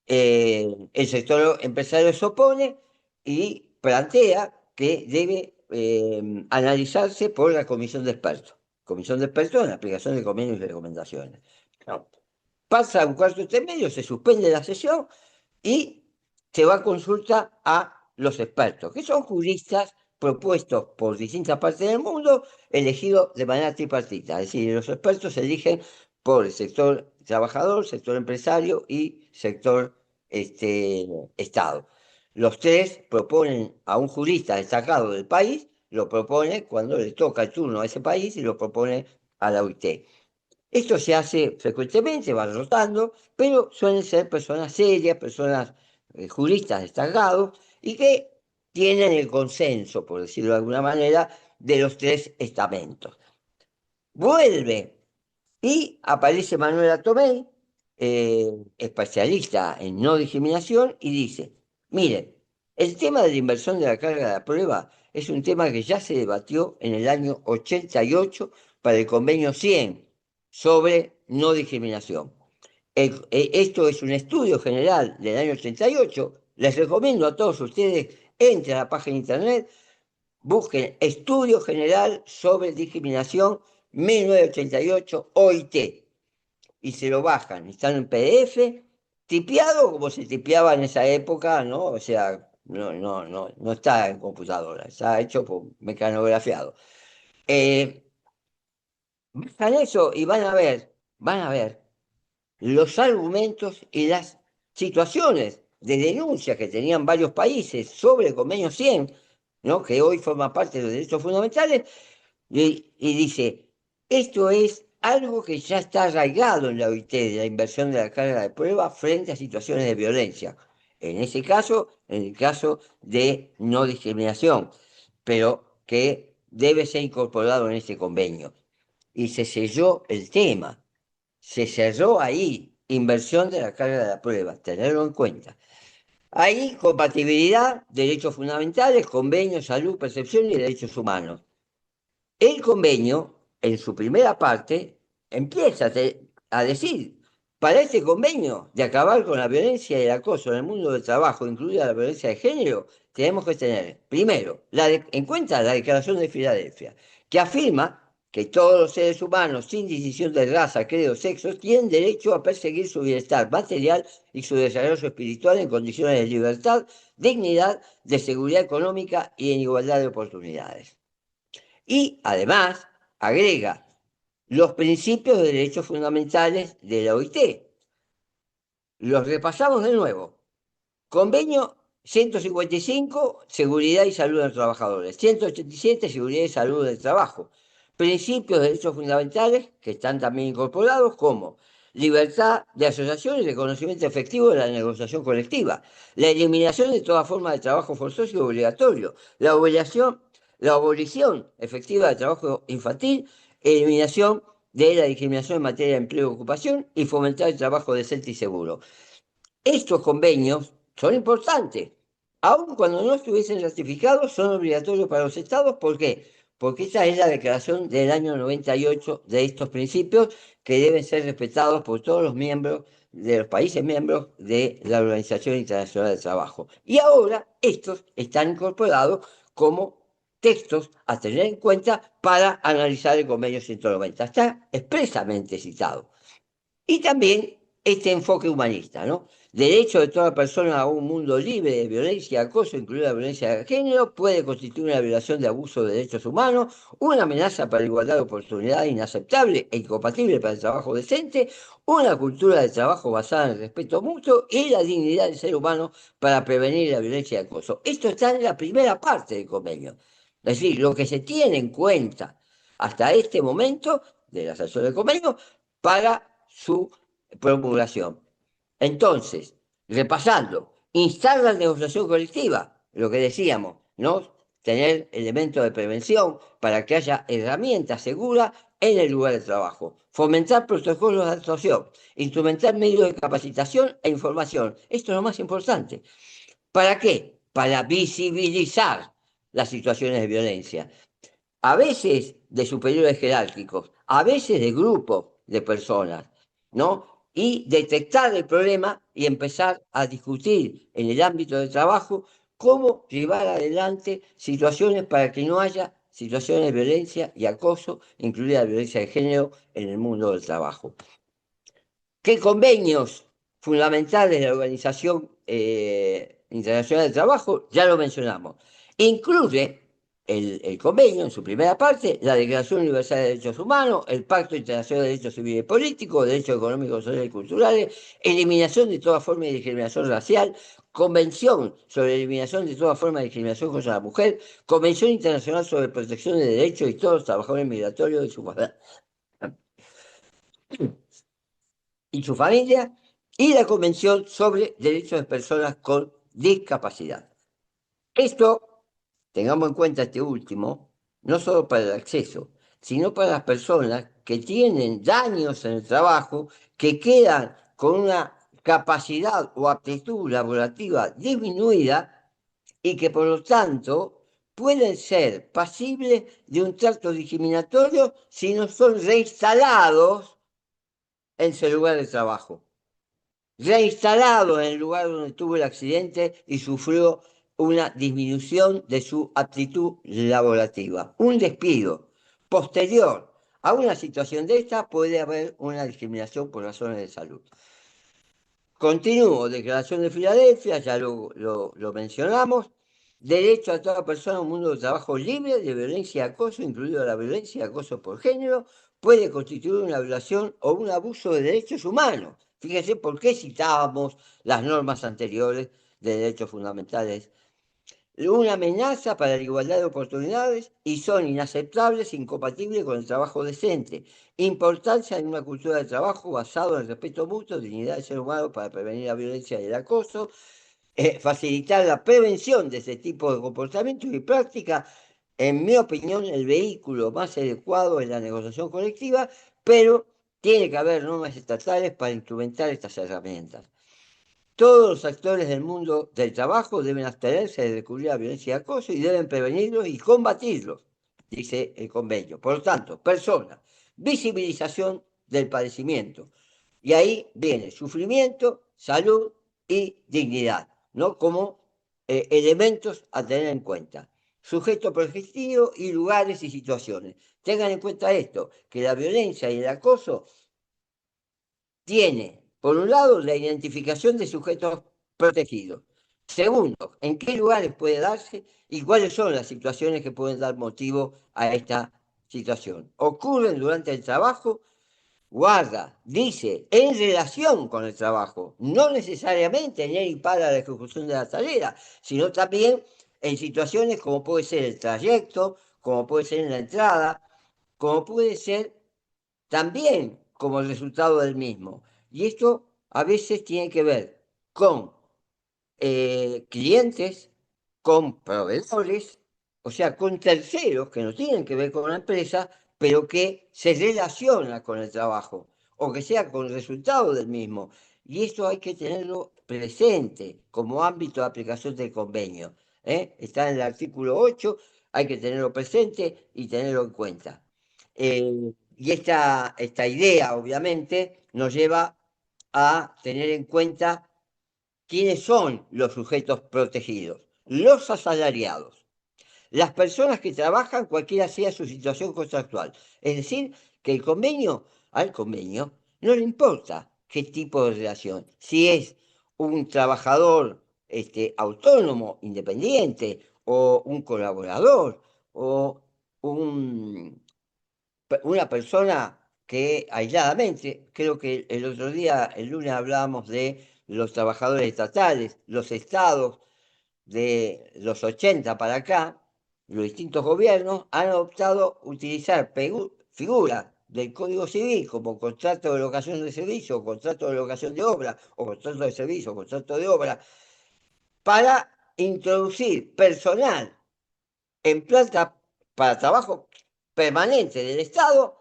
el sector empresario se opone y plantea que debe analizarse por la comisión de expertos. Comisión de expertos en la aplicación de convenios y recomendaciones. No. Pasa un cuarto intermedio, se suspende la sesión y se va a consulta a los expertos, que son juristas propuestos por distintas partes del mundo, elegidos de manera tripartita. Es decir, los expertos se eligen por el sector trabajador, sector empresario y sector Estado. Los tres proponen a un jurista destacado del país, lo propone cuando le toca el turno a ese país y lo propone a la OIT. Esto se hace frecuentemente, va rotando, pero suelen ser personas serias, personas juristas destacados y que tienen el consenso, por decirlo de alguna manera, de los tres estamentos. Vuelve y aparece Manuela Tomei, especialista en no discriminación, y dice, miren, el tema de la inversión de la carga de la prueba es un tema que ya se debatió en el año 88 para el convenio 100 sobre no discriminación. Esto es un estudio general del año 88. Les recomiendo a todos ustedes, entren a la página de internet, busquen Estudio General sobre Discriminación 1988 OIT y se lo bajan. Están en PDF, tipeado como se tipeaba en esa época, ¿no? O sea, no está en computadora, está hecho por mecanografiado. Bajan eso y van a ver los argumentos y las situaciones de denuncia que tenían varios países sobre el convenio 100, ¿no? Que hoy forma parte de los derechos fundamentales, y dice, esto es algo que ya está arraigado en la OIT, de la inversión de la carga de prueba frente a situaciones de violencia. En ese caso, en el caso de no discriminación, pero que debe ser incorporado en este convenio. Y se selló el tema, se cerró ahí, inversión de la carga de la prueba, tenerlo en cuenta. Ahí, compatibilidad, derechos fundamentales, convenio, salud, percepción y derechos humanos. El convenio, en su primera parte, empieza a decir, para este convenio de acabar con la violencia y el acoso en el mundo del trabajo, incluida la violencia de género, tenemos que tener, primero, en cuenta la Declaración de Filadelfia, que afirma que todos los seres humanos, sin distinción de raza, credo, sexo, tienen derecho a perseguir su bienestar material y su desarrollo espiritual en condiciones de libertad, dignidad, de seguridad económica y en igualdad de oportunidades. Y además agrega los principios de derechos fundamentales de la OIT. Los repasamos de nuevo. Convenio 155, seguridad y salud de los trabajadores. 187, seguridad y salud del trabajo. Principios de derechos fundamentales que están también incorporados como libertad de asociación y reconocimiento efectivo de la negociación colectiva, la eliminación de toda forma de trabajo forzoso y obligatorio, la abolición efectiva del trabajo infantil, eliminación de la discriminación en materia de empleo y ocupación y fomentar el trabajo decente y seguro. Estos convenios son importantes. Aun cuando no estuviesen ratificados, son obligatorios para los estados. ¿Por qué? Porque esta es la declaración del año 98 de estos principios que deben ser respetados por todos los miembros de los países miembros de la Organización Internacional del Trabajo. Y ahora estos están incorporados como textos a tener en cuenta para analizar el convenio 190. Está expresamente citado. Y también este enfoque humanista, ¿no? Derecho de toda persona a un mundo libre de violencia y acoso, incluida la violencia de género, puede constituir una violación de abuso de derechos humanos, una amenaza para la igualdad de oportunidades inaceptable e incompatible para el trabajo decente, una cultura de trabajo basada en el respeto mutuo y la dignidad del ser humano para prevenir la violencia y acoso. Esto está en la primera parte del convenio. Es decir, lo que se tiene en cuenta hasta este momento de la sanción del convenio para su promulgación. Entonces, repasando, instar la negociación colectiva, lo que decíamos, ¿no? Tener elementos de prevención para que haya herramientas seguras en el lugar de trabajo. Fomentar protocolos de actuación, instrumentar medios de capacitación e información. Esto es lo más importante. ¿Para qué? Para visibilizar las situaciones de violencia, a veces de superiores jerárquicos, a veces de grupos de personas, ¿no? Y detectar el problema y empezar a discutir en el ámbito del trabajo cómo llevar adelante situaciones para que no haya situaciones de violencia y acoso, incluida la violencia de género, en el mundo del trabajo. ¿Qué convenios fundamentales de la Organización Internacional del Trabajo? Ya lo mencionamos. Incluye el convenio, en su primera parte, la Declaración Universal de Derechos Humanos, el Pacto Internacional de Derechos Civiles y Políticos, Derechos Económicos, Sociales y Culturales, eliminación de toda forma de discriminación racial, Convención sobre la eliminación de toda forma de discriminación contra la mujer, Convención Internacional sobre Protección de Derechos de todos los trabajadores migratorios y su familia, y la Convención sobre Derechos de Personas con Discapacidad. Esto, tengamos en cuenta este último, no solo para el acceso, sino para las personas que tienen daños en el trabajo, que quedan con una capacidad o aptitud laborativa disminuida y que por lo tanto pueden ser pasibles de un trato discriminatorio si no son reinstalados en su lugar de trabajo, reinstalado en el lugar donde tuvo el accidente y sufrió una disminución de su aptitud laborativa, un despido. Posterior a una situación de esta puede haber una discriminación por razones de salud. Continúo, Declaración de Filadelfia, ya lo mencionamos. Derecho a toda persona a un mundo de trabajo libre de violencia y acoso, incluido la violencia y acoso por género, puede constituir una violación o un abuso de derechos humanos. Fíjense por qué citábamos las normas anteriores de derechos fundamentales. una amenaza para la igualdad de oportunidades y son inaceptables e incompatibles con el trabajo decente. Importancia en una cultura de trabajo basado en el respeto mutuo, dignidad del ser humano para prevenir la violencia y el acoso, facilitar la prevención de ese tipo de comportamientos y prácticas. En mi opinión, el vehículo más adecuado es la negociación colectiva, pero tiene que haber normas estatales para instrumentar estas herramientas. Todos los actores del mundo del trabajo deben abstenerse de recurrir a violencia y acoso y deben prevenirlos y combatirlos, dice el convenio. Por lo tanto, personas, visibilización del padecimiento. Y ahí viene sufrimiento, salud y dignidad, ¿no? Como elementos a tener en cuenta. Sujeto protegido y lugares y situaciones. Tengan en cuenta esto, que la violencia y el acoso tiene, por un lado, la identificación de sujetos protegidos. Segundo, en qué lugares puede darse y cuáles son las situaciones que pueden dar motivo a esta situación. Ocurren durante el trabajo, guarda, dice, en relación con el trabajo, no necesariamente en y para la ejecución de la tarea, sino también en situaciones como puede ser el trayecto, como puede ser en la entrada, como puede ser también como el resultado del mismo. Y esto a veces tiene que ver con clientes, con proveedores, o sea, con terceros que no tienen que ver con la empresa, pero que se relacionan con el trabajo, o que sea con el resultado del mismo. Y esto hay que tenerlo presente como ámbito de aplicación del convenio. Está en el artículo 8, hay que tenerlo presente y tenerlo en cuenta. Y esta idea, obviamente, nos lleva a tener en cuenta quiénes son los sujetos protegidos. Los asalariados, las personas que trabajan cualquiera sea su situación contractual. Es decir, que al convenio, no le importa qué tipo de relación. Si es un trabajador autónomo, independiente, o un colaborador, o un una persona que aisladamente, creo que el otro día, el lunes, hablábamos de los trabajadores estatales, los estados de los 80 para acá, los distintos gobiernos han optado utilizar figuras del Código Civil como contrato de locación de servicio, contrato de locación de obra, o contrato de servicio, o contrato de obra, para introducir personal en planta para trabajo permanente del Estado,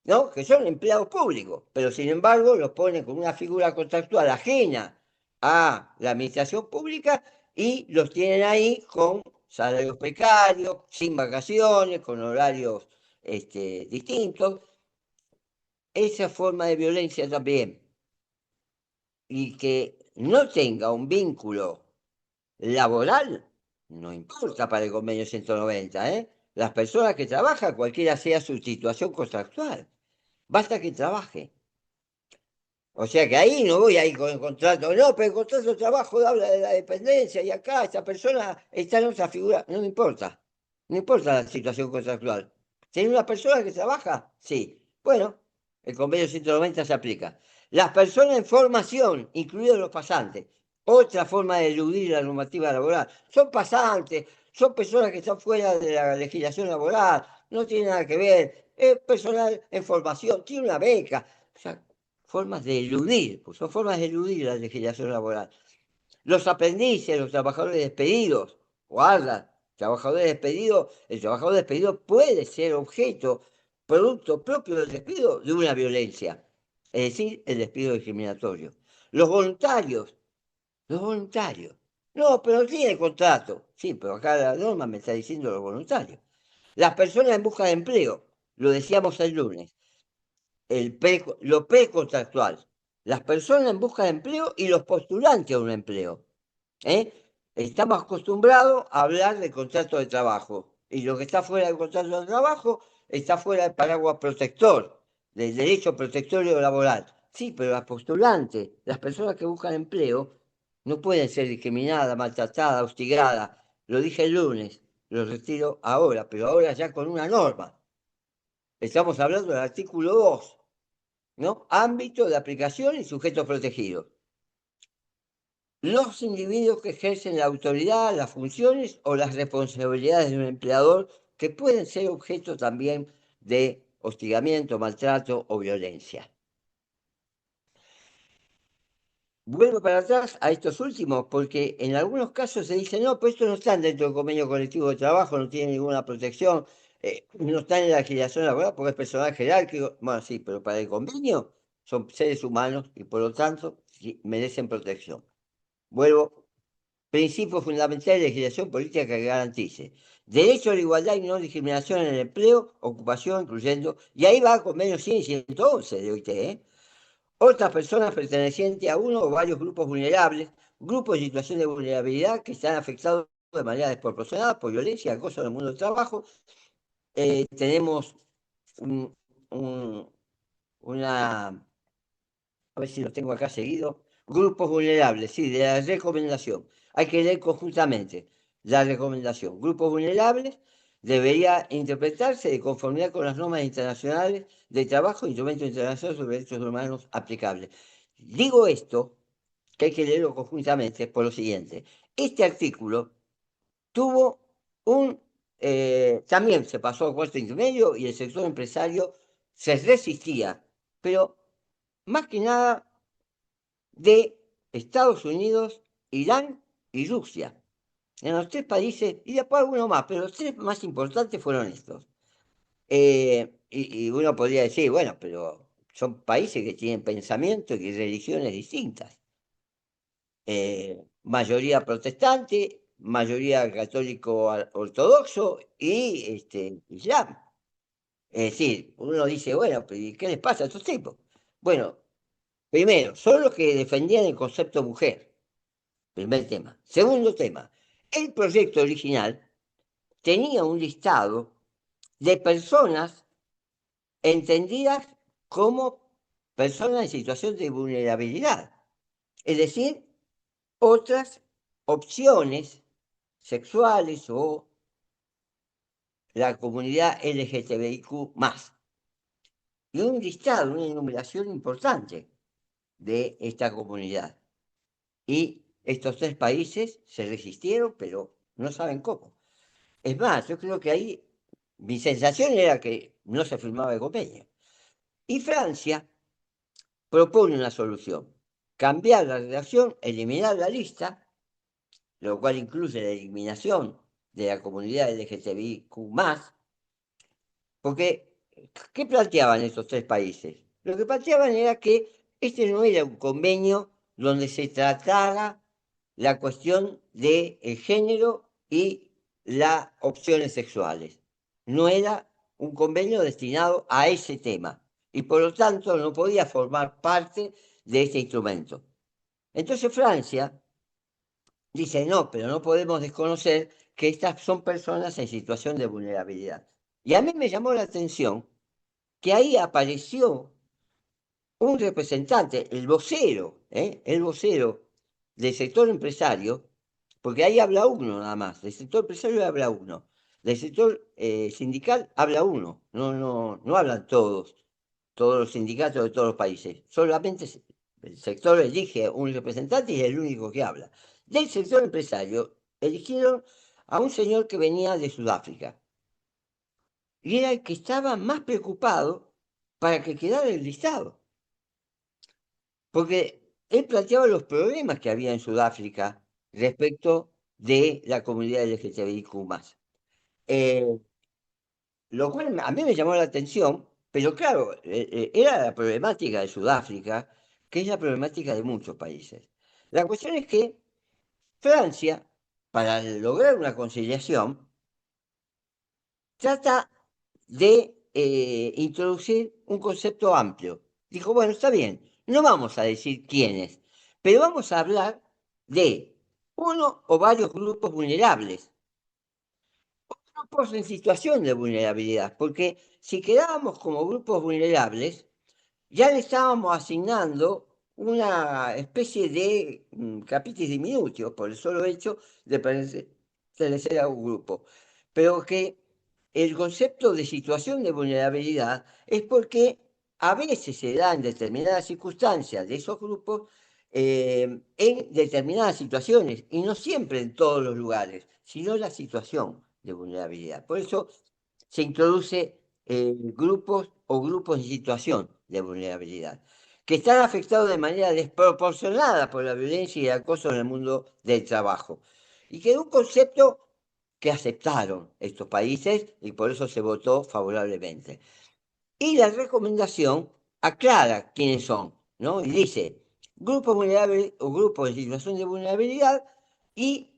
¿no? Que son empleados públicos, pero sin embargo los ponen con una figura contractual ajena a la administración pública y los tienen ahí con salarios precarios, sin vacaciones, con horarios distintos. Esa forma de violencia también, y que no tenga un vínculo laboral, no importa para el convenio 190, ¿eh? Las personas que trabajan, cualquiera sea su situación contractual, basta que trabaje. O sea que ahí no voy a ir con el contrato, no, pero el contrato de trabajo habla de la dependencia y acá esta persona está en otra figura, no me importa, no importa la situación contractual. ¿Tiene una persona que trabaja? Sí. Bueno, el convenio 190 se aplica. Las personas en formación, incluidos los pasantes, otra forma de eludir la normativa laboral, son pasantes, son personas que están fuera de la legislación laboral, no tiene nada que ver, es personal en formación, tiene una beca. O sea, formas de eludir, pues son formas de eludir la legislación laboral. Los aprendices, los trabajadores despedidos, guarda, trabajadores despedidos, el trabajador despedido puede ser objeto, producto propio del despido, de una violencia, es decir, el despido discriminatorio. Los voluntarios, los voluntarios. No, pero no tiene contrato. Sí, pero acá la norma me está diciendo los voluntarios. Las personas en busca de empleo, lo decíamos el lunes, lo precontractual, las personas en busca de empleo y los postulantes a un empleo. ¿eh? Estamos acostumbrados a hablar de contrato de trabajo y lo que está fuera del contrato de trabajo está fuera del paraguas protector, del derecho protectorio laboral. Sí, pero las postulantes, las personas que buscan empleo, no pueden ser discriminadas, maltratadas, hostigadas. Lo dije el lunes, lo retiro ahora, pero ahora ya con una norma. Estamos hablando del artículo 2, ¿no? Ámbito de aplicación y sujetos protegidos. los individuos que ejercen la autoridad, las funciones o las responsabilidades de un empleador que pueden ser objeto también de hostigamiento, maltrato o violencia. Vuelvo para atrás a estos últimos, porque en algunos casos se dice, no, pues estos no están dentro del convenio colectivo de trabajo, no tienen ninguna protección, no están en la legislación laboral porque es personal jerárquico. Bueno, sí, pero para el convenio son seres humanos y por lo tanto sí, merecen protección. Vuelvo, principio fundamental de legislación política que garantice derecho a la igualdad y no discriminación en el empleo, ocupación, incluyendo, y ahí va convenio 100 y 111 de OIT, otras personas pertenecientes a uno o varios grupos vulnerables, grupos en situación de vulnerabilidad que están afectados de manera desproporcionada por violencia y acoso en el mundo del trabajo. Tenemos un- un- una, a ver si lo tengo acá seguido, grupos vulnerables, sí, de la recomendación. Hay que leer conjuntamente la recomendación. Grupos vulnerables debería interpretarse de conformidad con las normas internacionales de trabajo e instrumentos internacionales sobre derechos humanos aplicables. Digo esto, que hay que leerlo conjuntamente, por lo siguiente. Este artículo tuvo un... también se pasó a cuarto intermedio y el sector empresario se resistía, pero más que nada de Estados Unidos, Irán y Rusia. En los tres países, y después algunos más, pero los tres más importantes fueron estos. Y uno podría decir, bueno, pero son países que tienen pensamientos y religiones distintas. Mayoría protestante, mayoría católico ortodoxo y islam. Es decir, uno dice, bueno, pero ¿y qué les pasa a estos tipos? Bueno, primero, son los que defendían el concepto mujer. Primer tema. Segundo tema, el proyecto original tenía un listado de personas entendidas como personas en situación de vulnerabilidad, es decir, otras opciones sexuales o la comunidad LGTBIQ+. Y un listado, una enumeración importante de esta comunidad. Y estos tres países se resistieron, pero no saben cómo. Es más, yo creo que ahí mi sensación era que no se firmaba el convenio. Y Francia propone una solución, cambiar la redacción, eliminar la lista, lo cual incluye la eliminación de la comunidad LGTBIQ+, porque ¿qué planteaban estos tres países? Lo que planteaban era que este no era un convenio donde se tratara la cuestión del género y las opciones sexuales. No era un convenio destinado a ese tema y por lo tanto no podía formar parte de este instrumento. Entonces Francia dice, no, pero no podemos desconocer que estas son personas en situación de vulnerabilidad. Y a mí me llamó la atención que ahí apareció un representante, el vocero del sector empresario, porque ahí habla uno nada más, del sector empresario habla uno, del sector sindical habla uno, no hablan todos los sindicatos de todos los países, solamente el sector elige un representante y es el único que habla. Del sector empresario eligieron a un señor que venía de Sudáfrica y era el que estaba más preocupado para que quedara el listado. Porque él planteaba los problemas que había en Sudáfrica respecto de la comunidad LGTBIQ+. Eh, lo cual a mí me llamó la atención, pero claro, era la problemática de Sudáfrica, que es la problemática de muchos países. La cuestión es que Francia, para lograr una conciliación, trata de introducir un concepto amplio. Dijo, bueno, está bien, no vamos a decir quiénes, pero vamos a hablar de uno o varios grupos vulnerables, grupos en situación de vulnerabilidad, porque si quedábamos como grupos vulnerables, ya le estábamos asignando una especie de capitis diminutio por el solo hecho de pertenecer a un grupo. Pero que el concepto de situación de vulnerabilidad es porque a veces se da en determinadas circunstancias de esos grupos en determinadas situaciones, y no siempre en todos los lugares, sino la situación de vulnerabilidad. Por eso se introduce grupos o grupos en situación de vulnerabilidad, que están afectados de manera desproporcionada por la violencia y el acoso en el mundo del trabajo. Y que es un concepto que aceptaron estos países y por eso se votó favorablemente. Y la recomendación aclara quiénes son, ¿no? Y dice, grupos vulnerables o grupos en situación de vulnerabilidad y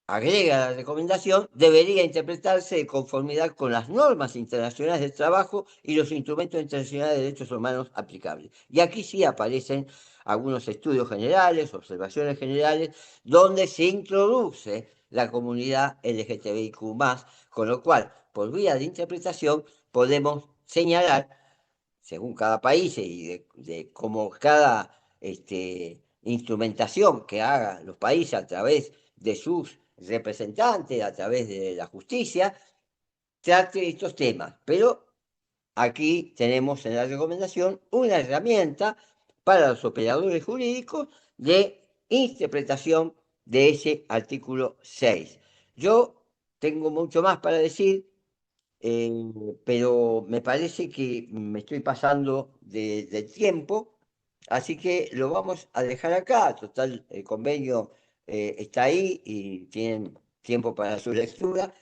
agrega la recomendación, debería interpretarse de conformidad con las normas internacionales del trabajo y los instrumentos internacionales de derechos humanos aplicables. Y aquí sí aparecen algunos estudios generales, observaciones generales, donde se introduce la comunidad LGTBIQ+, con lo cual, por vía de interpretación, podemos señalar según cada país y de cómo cada instrumentación que hagan los países a través de sus representantes, a través de la justicia, trate estos temas. Pero aquí tenemos en la recomendación una herramienta para los operadores jurídicos de interpretación de ese artículo 6. Yo tengo mucho más para decir, pero me parece que me estoy pasando del tiempo, así que lo vamos a dejar acá. Total, el convenio está ahí y tienen tiempo para su lectura,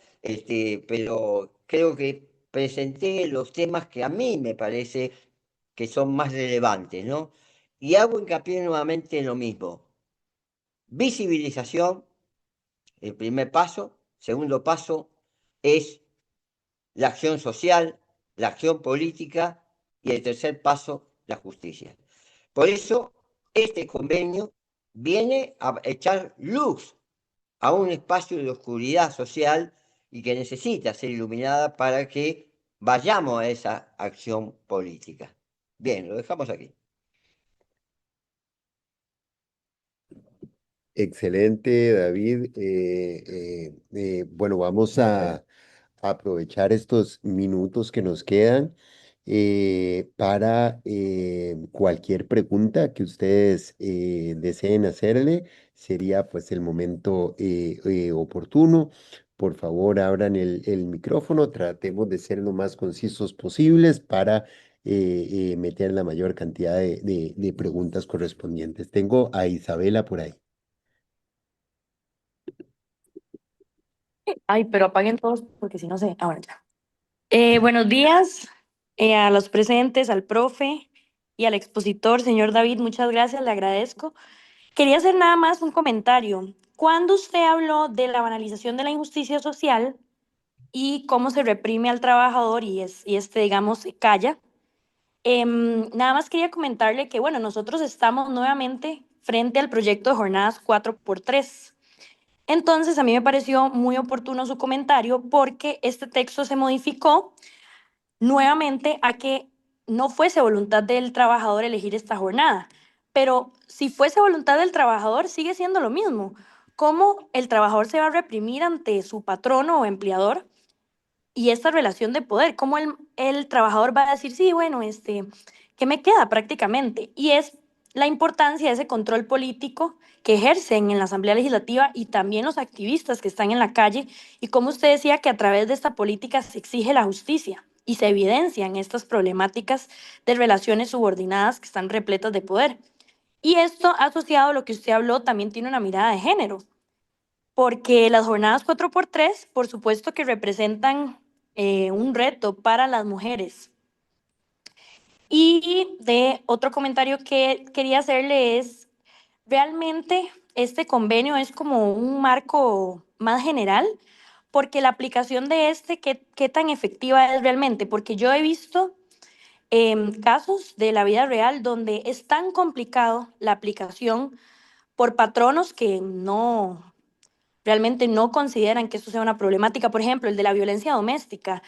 pero creo que presenté los temas que a mí me parece que son más relevantes, ¿no? Y hago hincapié nuevamente en lo mismo. Visibilización, el primer paso. Segundo paso es la acción social, la acción política y el tercer paso, la justicia. Por eso, este convenio viene a echar luz a un espacio de oscuridad social y que necesita ser iluminada para que vayamos a esa acción política. Bien, lo dejamos aquí.
Excelente, David. Bueno, vamos a aprovechar estos minutos que nos quedan para cualquier pregunta que ustedes deseen hacerle. Sería pues el momento oportuno. Por favor, abran el micrófono. Tratemos de ser lo más concisos posibles para meter la mayor cantidad de preguntas correspondientes. Tengo a Isabela por ahí.
Ay, pero apaguen todos porque si no sé. Ahora ya. Buenos días a los presentes, al profe y al expositor, señor David, muchas gracias, le agradezco. Quería hacer nada más un comentario. Cuando usted habló de la banalización de la injusticia social y cómo se reprime al trabajador y digamos, se calla, nada más quería comentarle que, bueno, nosotros estamos nuevamente frente al proyecto de jornadas 4x3. Entonces, a mí me pareció muy oportuno su comentario porque este texto se modificó nuevamente a que no fuese voluntad del trabajador elegir esta jornada. Pero si fuese voluntad del trabajador, sigue siendo lo mismo. ¿Cómo el trabajador se va a reprimir ante su patrono o empleador y esta relación de poder? ¿Cómo el trabajador va a decir, sí, bueno, ¿qué me queda prácticamente? Y es la importancia de ese control político que ejercen en la Asamblea Legislativa y también los activistas que están en la calle, y como usted decía que a través de esta política se exige la justicia y se evidencian estas problemáticas de relaciones subordinadas que están repletas de poder. Y esto asociado a lo que usted habló también tiene una mirada de género, porque las jornadas 4x3, por supuesto que representan un reto para las mujeres. Y de otro comentario que quería hacerle es, realmente este convenio es como un marco más general, porque la aplicación de ¿qué tan efectiva es realmente? Porque yo he visto casos de la vida real donde es tan complicado la aplicación por patronos que realmente no consideran que esto sea una problemática. Por ejemplo, el de la violencia doméstica.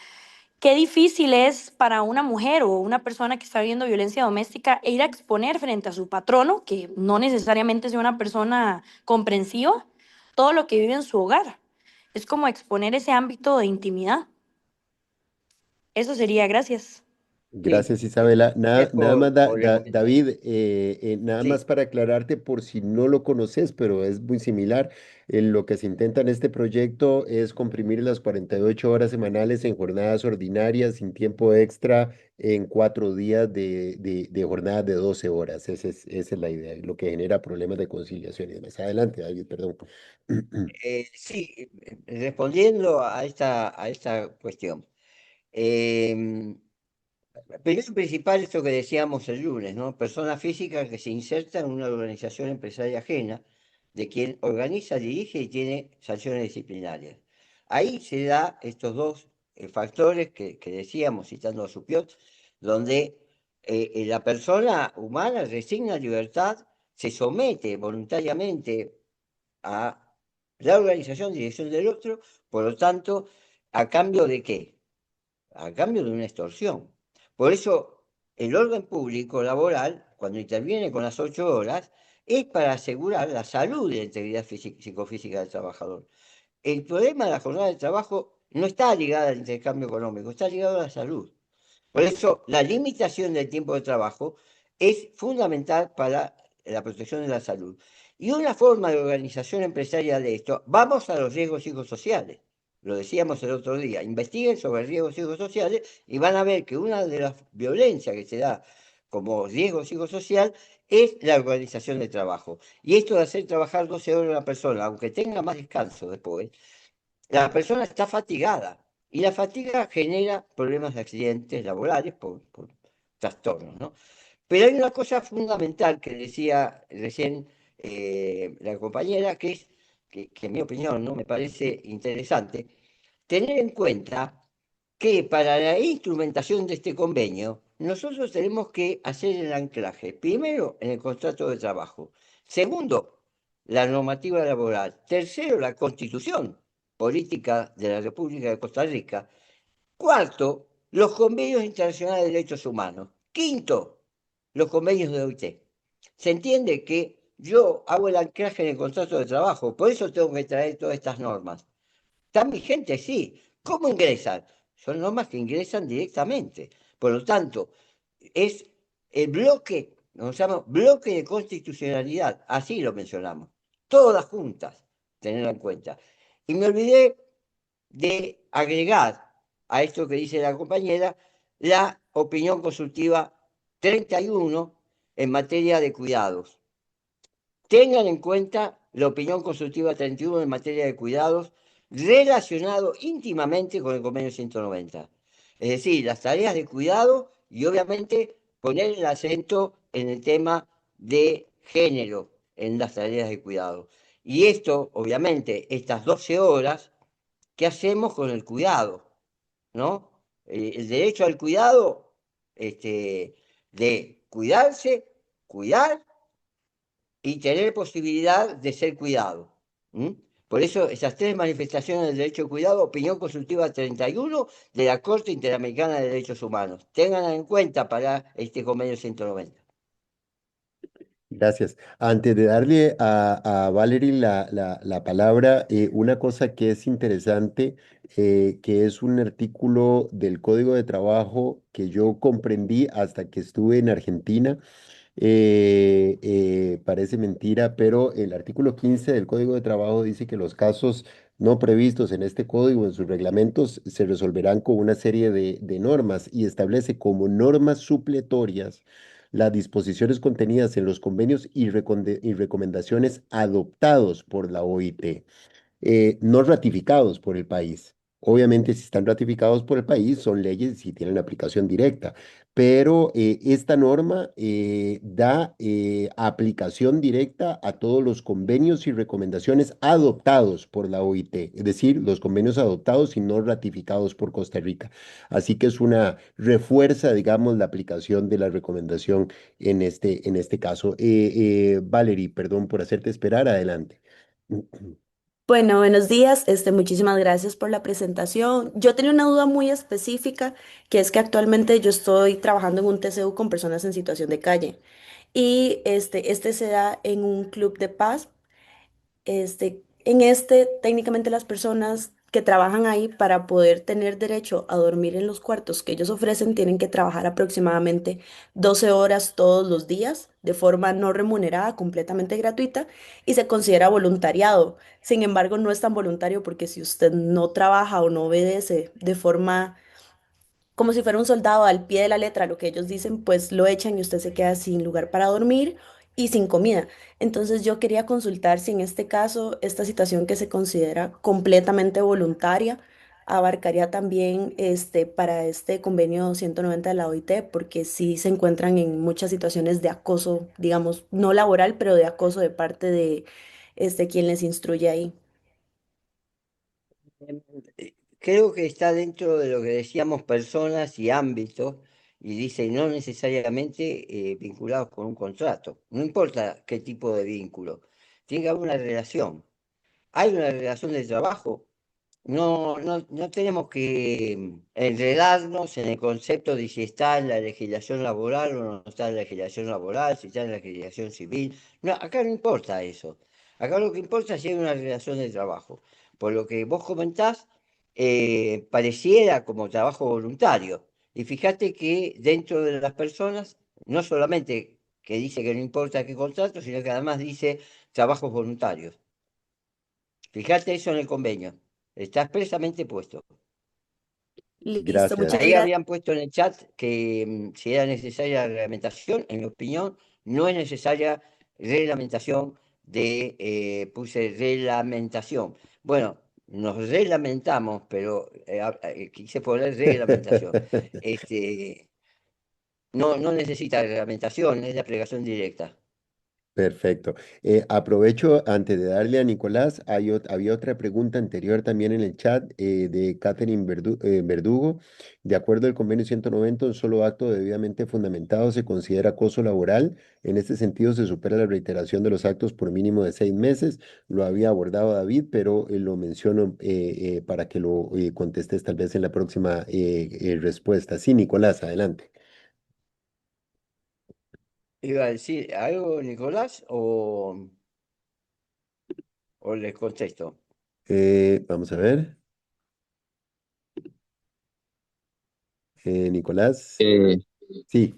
Qué difícil es para una mujer o una persona que está viviendo violencia doméstica ir a exponer frente a su patrono, que no necesariamente sea una persona comprensiva, todo lo que vive en su hogar. Es como exponer ese ámbito de intimidad. Eso sería, gracias.
Sí,
Gracias, Isabela.
gracias
Nada más,
por recomendar.
David, nada más
Sí,
para aclararte por si no lo conoces, pero es muy similar. Lo que se intenta en este proyecto es comprimir las 48 horas semanales en jornadas ordinarias sin tiempo extra en 4 días de jornadas de 12 horas. Esa es la idea, lo que genera problemas de conciliación y demás. Adelante, David, perdón.
sí, respondiendo a esta cuestión. em, Primero y principal, esto que decíamos el lunes, ¿no? Persona física que se inserta en una organización empresaria ajena, de quien organiza, dirige y tiene sanciones disciplinarias. Ahí se da estos dos factores que decíamos, citando a Supiot, donde la persona humana resigna libertad, se somete voluntariamente a la organización, dirección del otro, por lo tanto, ¿a cambio de qué? A cambio de una extorsión. Por eso, el orden público laboral, cuando interviene con las 8 horas, es para asegurar la salud y la integridad psicofísica del trabajador. El problema de la jornada de trabajo no está ligado al intercambio económico, está ligado a la salud. Por eso, la limitación del tiempo de trabajo es fundamental para la protección de la salud. Y una forma de organización empresarial de esto, vamos a los riesgos psicosociales. Lo decíamos el otro día, investiguen sobre riesgos psicosociales y van a ver que una de las violencias que se da como riesgo psicosocial es la organización del trabajo. Y esto de hacer trabajar 12 horas a una persona, aunque tenga más descanso después, la persona está fatigada y la fatiga genera problemas de accidentes laborales por trastornos, ¿no? Pero hay una cosa fundamental que decía recién la compañera, que es, que en mi opinión no me parece interesante, tener en cuenta que para la instrumentación de este convenio, nosotros tenemos que hacer el anclaje, primero en el contrato de trabajo, segundo, la normativa laboral, tercero, la constitución política de la República de Costa Rica, cuarto, los convenios internacionales de derechos humanos, quinto, los convenios de OIT. Se entiende que yo hago el anclaje en el contrato de trabajo, por eso tengo que traer todas estas normas. ¿Están vigentes? Sí. ¿Cómo ingresan? Son normas que ingresan directamente. Por lo tanto, es el bloque, nos llama bloque de constitucionalidad, así lo mencionamos. Todas juntas, tenerlo en cuenta. Y me olvidé de agregar a esto que dice la compañera la opinión consultiva 31 en materia de cuidados. Tengan en cuenta la opinión consultiva 31 en materia de cuidados relacionado íntimamente con el convenio 190. Es decir, las tareas de cuidado y obviamente poner el acento en el tema de género en las tareas de cuidado. Y esto, obviamente, estas 12 horas, ¿qué hacemos con el cuidado? ¿No? El derecho al cuidado, de cuidarse, cuidar y tener posibilidad de ser cuidado. ¿M? Por eso esas tres manifestaciones del derecho al cuidado, opinión consultiva 31 de la Corte Interamericana de Derechos Humanos. Tenganla en cuenta para este convenio 190.
Gracias. Antes de darle a Valerie la palabra, una cosa que es interesante, que es un artículo del Código de Trabajo que yo comprendí hasta que estuve en Argentina. Parece mentira, pero el artículo 15 del Código de Trabajo dice que los casos no previstos en este código, en sus reglamentos, se resolverán con una serie de normas y establece como normas supletorias las disposiciones contenidas en los convenios y recomendaciones adoptados por la OIT, no ratificados por el país. Obviamente, si están ratificados por el país, son leyes y tienen aplicación directa, pero esta norma da aplicación directa a todos los convenios y recomendaciones adoptados por la OIT, es decir, los convenios adoptados y no ratificados por Costa Rica. Así que es una refuerza, digamos, la aplicación de la recomendación en este caso. Valerie, perdón por hacerte esperar, adelante.
Bueno, buenos días. Muchísimas gracias por la presentación. Yo tenía una duda muy específica, que es que actualmente yo estoy trabajando en un TCU con personas en situación de calle y este se da en un club de paz. Técnicamente las personas que trabajan ahí para poder tener derecho a dormir en los cuartos que ellos ofrecen, tienen que trabajar aproximadamente 12 horas todos los días de forma no remunerada, completamente gratuita, y se considera voluntariado. Sin embargo, no es tan voluntario porque si usted no trabaja o no obedece de forma como si fuera un soldado al pie de la letra, lo que ellos dicen, pues lo echan y usted se queda sin lugar para dormir y sin comida. Entonces yo quería consultar si en este caso esta situación que se considera completamente voluntaria abarcaría también para este convenio 190 de la OIT, porque sí se encuentran en muchas situaciones de acoso, digamos, no laboral, pero de acoso de parte de quien les instruye ahí.
Creo que está dentro de lo que decíamos personas y ámbitos, y dice no necesariamente vinculados con un contrato. No importa qué tipo de vínculo, tiene que haber una relación. Hay una relación de trabajo. No tenemos que enredarnos en el concepto de si está en la legislación laboral o no está en la legislación laboral, si está en la legislación civil. No, acá no importa eso. Acá lo que importa es si hay una relación de trabajo. Por lo que vos comentás, pareciera como trabajo voluntario. Y fíjate que dentro de las personas, no solamente que dice que no importa qué contrato, sino que además dice trabajos voluntarios. Fíjate eso en el convenio. Está expresamente puesto.
Listo, muchas
Gracias.
Ahí
gracias.
habían puesto en el chat que si era necesaria la reglamentación, en mi opinión, no es necesaria reglamentación puse reglamentación. Bueno, nos reglamentamos, pero quise poner reglamentación. Este, no necesita reglamentación, es la aplicación directa.
Perfecto. Aprovecho antes de darle a Nicolás, había otra pregunta anterior también en el chat de Catherine Verdugo. De acuerdo al convenio 190, un solo acto debidamente fundamentado se considera acoso laboral. En este sentido, se supera la reiteración de los actos por mínimo de 6 meses. Lo había abordado David, pero lo menciono para que lo contestes tal vez en la próxima respuesta. Sí, Nicolás, adelante.
¿Iba a decir algo, Nicolás, o les contesto?
Vamos a ver. Nicolás.
Eh,
Sí.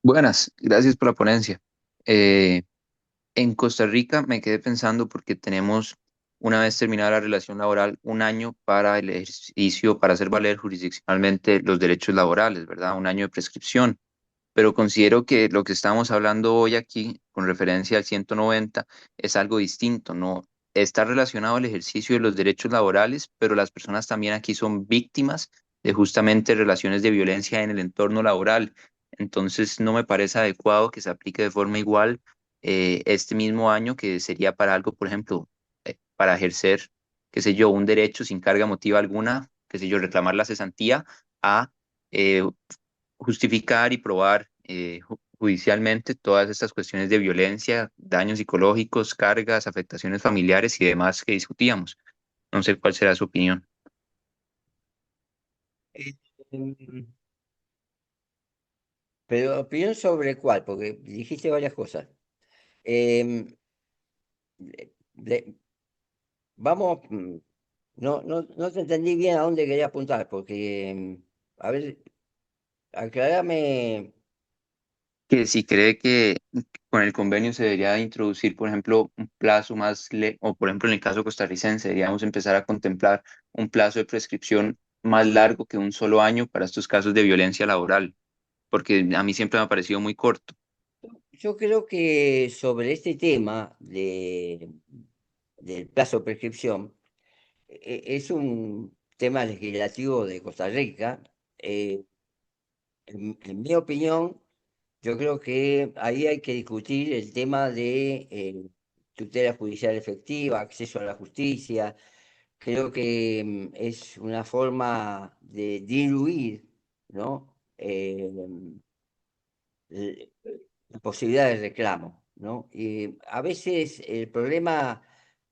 Buenas, gracias por la ponencia. Eh, en Costa Rica me quedé pensando porque tenemos, una vez terminada la relación laboral, un año para el ejercicio, para hacer valer jurisdiccionalmente los derechos laborales, ¿verdad? Un año de prescripción. Pero considero que lo que estamos hablando hoy aquí, con referencia al 190, es algo distinto, ¿no? Está relacionado al ejercicio de los derechos laborales, pero las personas también aquí son víctimas de justamente relaciones de violencia en el entorno laboral. Entonces, no me parece adecuado que se aplique de forma igual este mismo año, que sería para algo, por ejemplo, para ejercer, qué sé yo, un derecho sin carga motiva alguna, qué sé yo, reclamar la cesantía, a eh, justificar y probar judicialmente todas estas cuestiones de violencia, daños psicológicos, cargas, afectaciones familiares y demás que discutíamos. No sé cuál será su opinión.
Eh, Pero opinión sobre cuál, porque dijiste varias cosas. Em, vamos, no te entendí bien a dónde quería apuntar, porque, a ver, aclarame.
Que si cree que con el convenio se debería introducir, por ejemplo, un plazo más, o por ejemplo en el caso costarricense, deberíamos empezar a contemplar un plazo de prescripción más largo que un solo año para estos casos de violencia laboral, porque a mí siempre me ha parecido muy corto.
Yo creo que sobre este tema del plazo de prescripción, es un tema legislativo de Costa Rica. eh, en mi opinión, yo creo que ahí hay que discutir el tema de tutela judicial efectiva, acceso a la justicia. Creo que es una forma de diluir, ¿no? l- la posibilidad de reclamo, ¿no? Y a veces el problema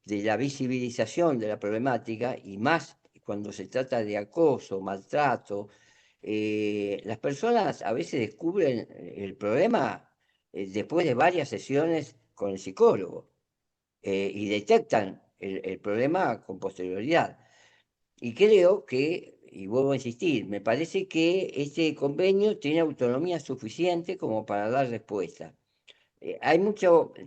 de la visibilización de la problemática, y más cuando se trata de acoso, maltrato, las personas a veces descubren el problema después de varias sesiones con el psicólogo y detectan el problema con posterioridad. Y creo que, y vuelvo a insistir, me parece que este convenio tiene autonomía suficiente como para dar respuesta.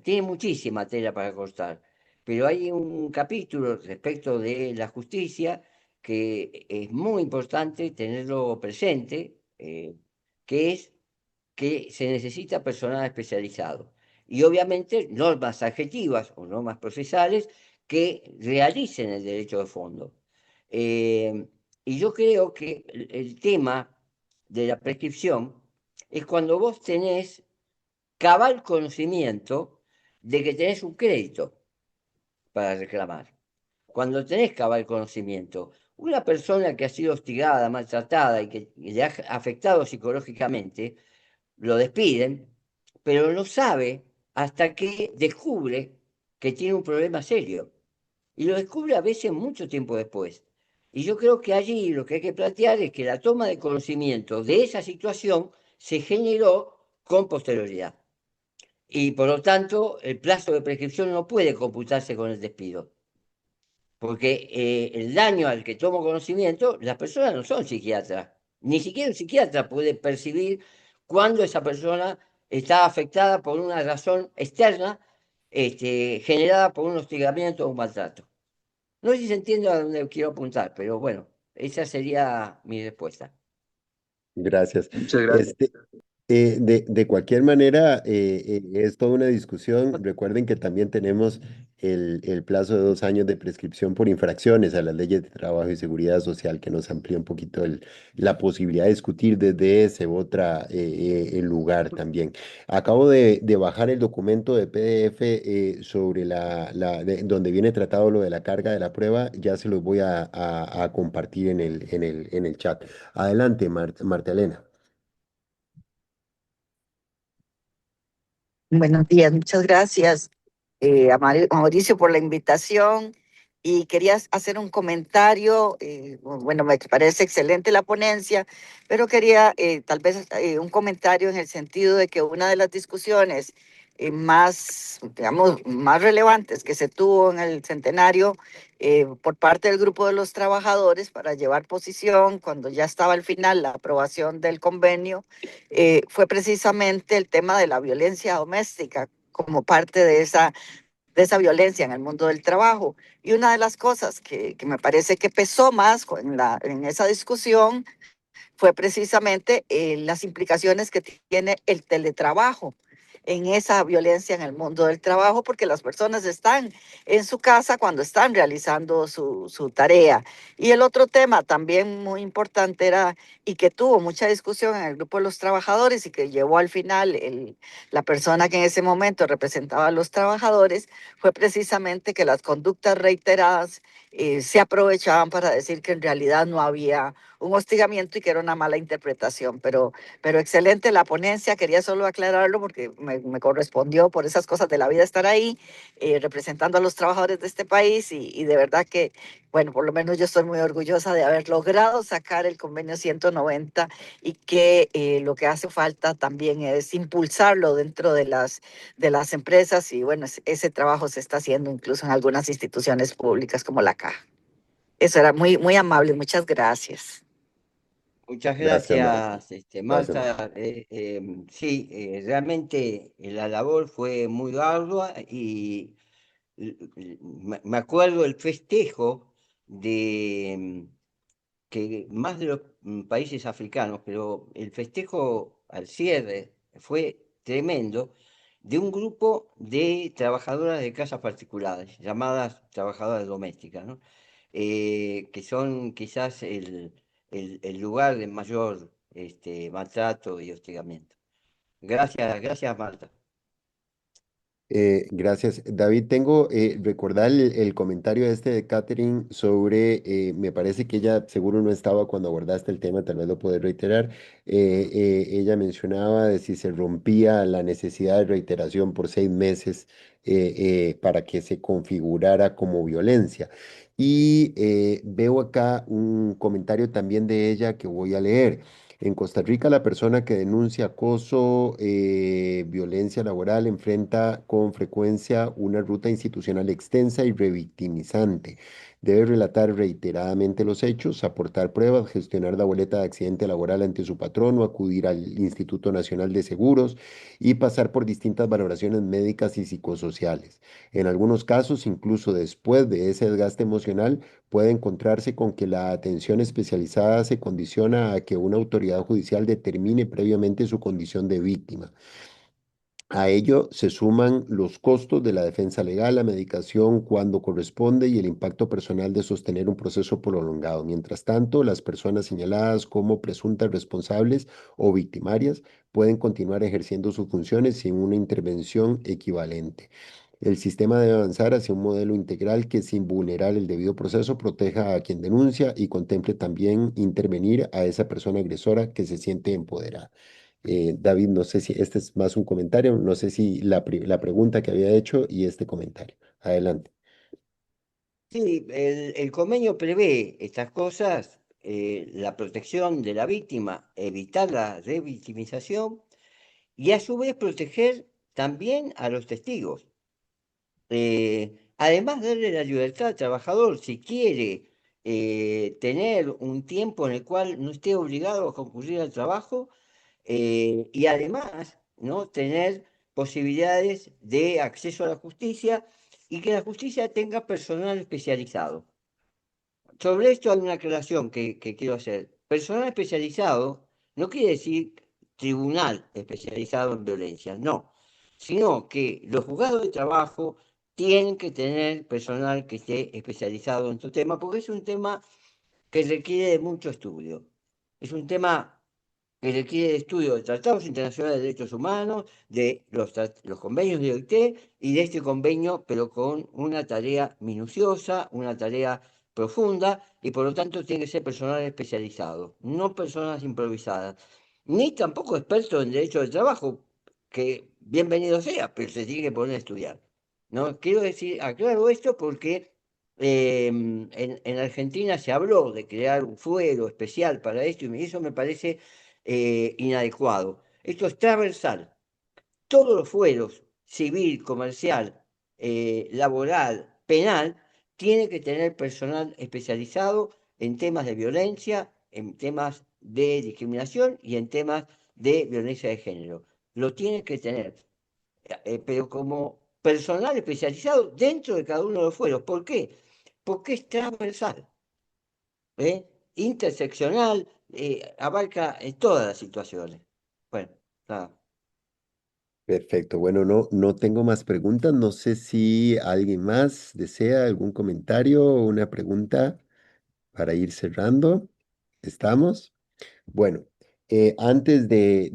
Tiene muchísima tela para cortar, pero hay un capítulo respecto de la justicia que es muy importante tenerlo presente, que es que se necesita personal especializado. Y obviamente normas adjetivas o normas procesales que realicen el derecho de fondo. Eh, y yo creo que el tema de la prescripción es cuando vos tenés cabal conocimiento de que tenés un crédito para reclamar. Cuando tenés cabal conocimiento, una persona que ha sido hostigada, maltratada y que le ha afectado psicológicamente, lo despiden, pero no sabe hasta que descubre que tiene un problema serio. Y lo descubre a veces mucho tiempo después. Y yo creo que allí lo que hay que plantear es que la toma de conocimiento de esa situación se generó con posterioridad. Y por lo tanto, el plazo de prescripción no puede computarse con el despido. Porque el daño al que tomo conocimiento, las personas no son psiquiatras. Ni siquiera un psiquiatra puede percibir cuando esa persona está afectada por una razón externa, generada por un hostigamiento o un maltrato. No sé si se entiende a dónde quiero apuntar, pero bueno, esa sería mi respuesta.
Gracias.
Muchas gracias.
Este, de cualquier manera, es toda una discusión. Recuerden que también tenemos el plazo de 2 años de prescripción por infracciones a las leyes de trabajo y seguridad social, que nos amplía un poquito la posibilidad de discutir desde ese otro el lugar también. Acabo de bajar el documento de PDF sobre donde viene tratado lo de la carga de la prueba. Ya se los voy a compartir en el chat. Adelante, Marta Elena.
Buenos días, muchas gracias a Mauricio por la invitación y quería hacer un comentario. Bueno, me parece excelente la ponencia, pero quería tal vez un comentario en el sentido de que una de las discusiones más, digamos, más relevantes que se tuvo en el centenario por parte del grupo de los trabajadores para llevar posición cuando ya estaba al final la aprobación del convenio fue precisamente el tema de la violencia doméstica como parte de esa violencia en el mundo del trabajo. Y una de las cosas que me parece que pesó más en esa discusión fue precisamente las implicaciones que tiene el teletrabajo en esa violencia en el mundo del trabajo, porque las personas están en su casa cuando están realizando su tarea. Y el otro tema también muy importante era, y que tuvo mucha discusión en el grupo de los trabajadores y que llevó al final la persona que en ese momento representaba a los trabajadores, fue precisamente que las conductas reiteradas se aprovechaban para decir que en realidad no había un hostigamiento y que era una mala interpretación, pero excelente la ponencia, quería solo aclararlo porque me correspondió por esas cosas de la vida estar ahí, representando a los trabajadores de este país y de verdad que, bueno, por lo menos yo estoy muy orgullosa de haber logrado sacar el convenio 190 y que lo que hace falta también es impulsarlo dentro de las empresas y bueno, ese trabajo se está haciendo incluso en algunas instituciones públicas como la Caja. Eso era muy, muy amable, muchas gracias.
Muchas
Gracias, Marta.
gracias,
Gracias, Marta.
Marta. Sí, realmente la labor fue muy ardua y me acuerdo el festejo de que más de los países africanos, pero el festejo al cierre fue tremendo de un grupo de trabajadoras de casas particulares, llamadas trabajadoras domésticas, ¿no? Que son quizás el lugar de mayor maltrato y hostigamiento. Gracias, gracias, Marta.
Gracias, David. Tengo recordar el comentario de Catherine sobre, me parece que ella seguro no estaba cuando abordaste el tema, tal vez lo puedo reiterar. Ella mencionaba de si se rompía la necesidad de reiteración por 6 meses para que se configurara como violencia. Y veo acá un comentario también de ella que voy a leer. En Costa Rica, la persona que denuncia acoso, violencia laboral, enfrenta con frecuencia una ruta institucional extensa y revictimizante. Debe relatar reiteradamente los hechos, aportar pruebas, gestionar la boleta de accidente laboral ante su patrono, acudir al Instituto Nacional de Seguros y pasar por distintas valoraciones médicas y psicosociales. En algunos casos, incluso después de ese desgaste emocional, puede encontrarse con que la atención especializada se condiciona a que una autoridad judicial determine previamente su condición de víctima. A ello se suman los costos de la defensa legal, la medicación cuando corresponde y el impacto personal de sostener un proceso prolongado. Mientras tanto, las personas señaladas como presuntas responsables o victimarias pueden continuar ejerciendo sus funciones sin una intervención equivalente. El sistema debe avanzar hacia un modelo integral que, sin vulnerar el debido proceso, proteja a quien denuncia y contemple también intervenir a esa persona agresora que se siente empoderada. David, no sé si este es más un comentario, no sé si la pregunta que había hecho y este comentario. Adelante.
Sí, el convenio prevé estas cosas, la protección de la víctima, evitar la revictimización y a su vez proteger también a los testigos. Además, darle la libertad al trabajador si quiere tener un tiempo en el cual no esté obligado a concurrir al trabajo y además, ¿no?, tener posibilidades de acceso a la justicia y que la justicia tenga personal especializado. Sobre esto hay una aclaración que quiero hacer. Personal especializado no quiere decir tribunal especializado en violencia, no, sino que los juzgados de trabajo tienen que tener personal que esté especializado en su tema, porque es un tema que requiere de mucho estudio. Es un tema que requiere de estudio de tratados internacionales de derechos humanos, de los convenios de OIT y de este convenio, pero con una tarea minuciosa, una tarea profunda, y por lo tanto tiene que ser personal especializado, no personas improvisadas, ni tampoco expertos en derecho del trabajo, que bienvenido sea, pero se tiene que poner a estudiar. ¿No? Quiero decir, aclaro esto porque en Argentina se habló de crear un fuero especial para esto y eso me parece inadecuado. Esto es transversal. Todos los fueros, civil, comercial, laboral, penal, tiene que tener personal especializado en temas de violencia, en temas de discriminación y en temas de violencia de género. Lo tiene que tener, pero como personal especializado dentro de cada uno de los fueros. ¿Por qué? Porque es transversal, interseccional, abarca todas las situaciones. Bueno, nada.
Perfecto. Bueno, no tengo más preguntas. No sé si alguien más desea algún comentario o una pregunta para ir cerrando. ¿Estamos? Bueno, antes de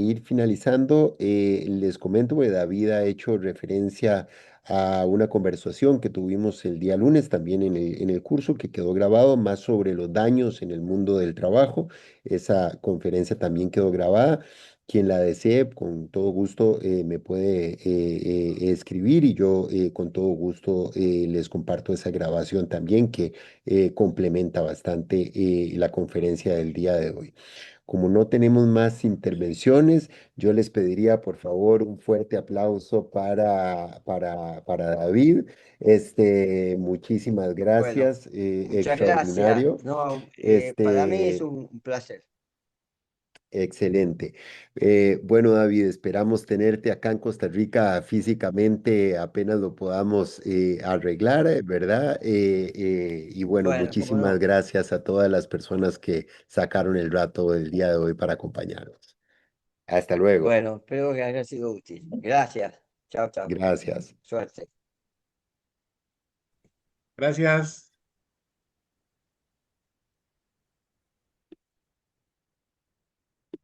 ir finalizando, les comento que David ha hecho referencia a una conversación que tuvimos el día lunes también en el curso que quedó grabado, más sobre los daños en el mundo del trabajo. Esa conferencia también quedó grabada. Quien la desee, con todo gusto me puede escribir y yo con todo gusto les comparto esa grabación también que complementa bastante la conferencia del día de hoy. Como no tenemos más intervenciones, yo les pediría por favor un fuerte aplauso para David. Muchísimas
Bueno,
gracias,
muchas gracias.
extraordinario.
No, para mí es
Este,
un placer.
Excelente. Bueno, David, esperamos tenerte acá en Costa Rica físicamente apenas lo podamos arreglar, ¿verdad? Y bueno,
Bueno, cómo
muchísimas
no.
gracias a todas las personas que sacaron el rato del día de hoy para acompañarnos. Hasta luego.
Bueno, espero que haya sido útil. Gracias. Chao, chao.
Gracias.
Suerte.
Gracias.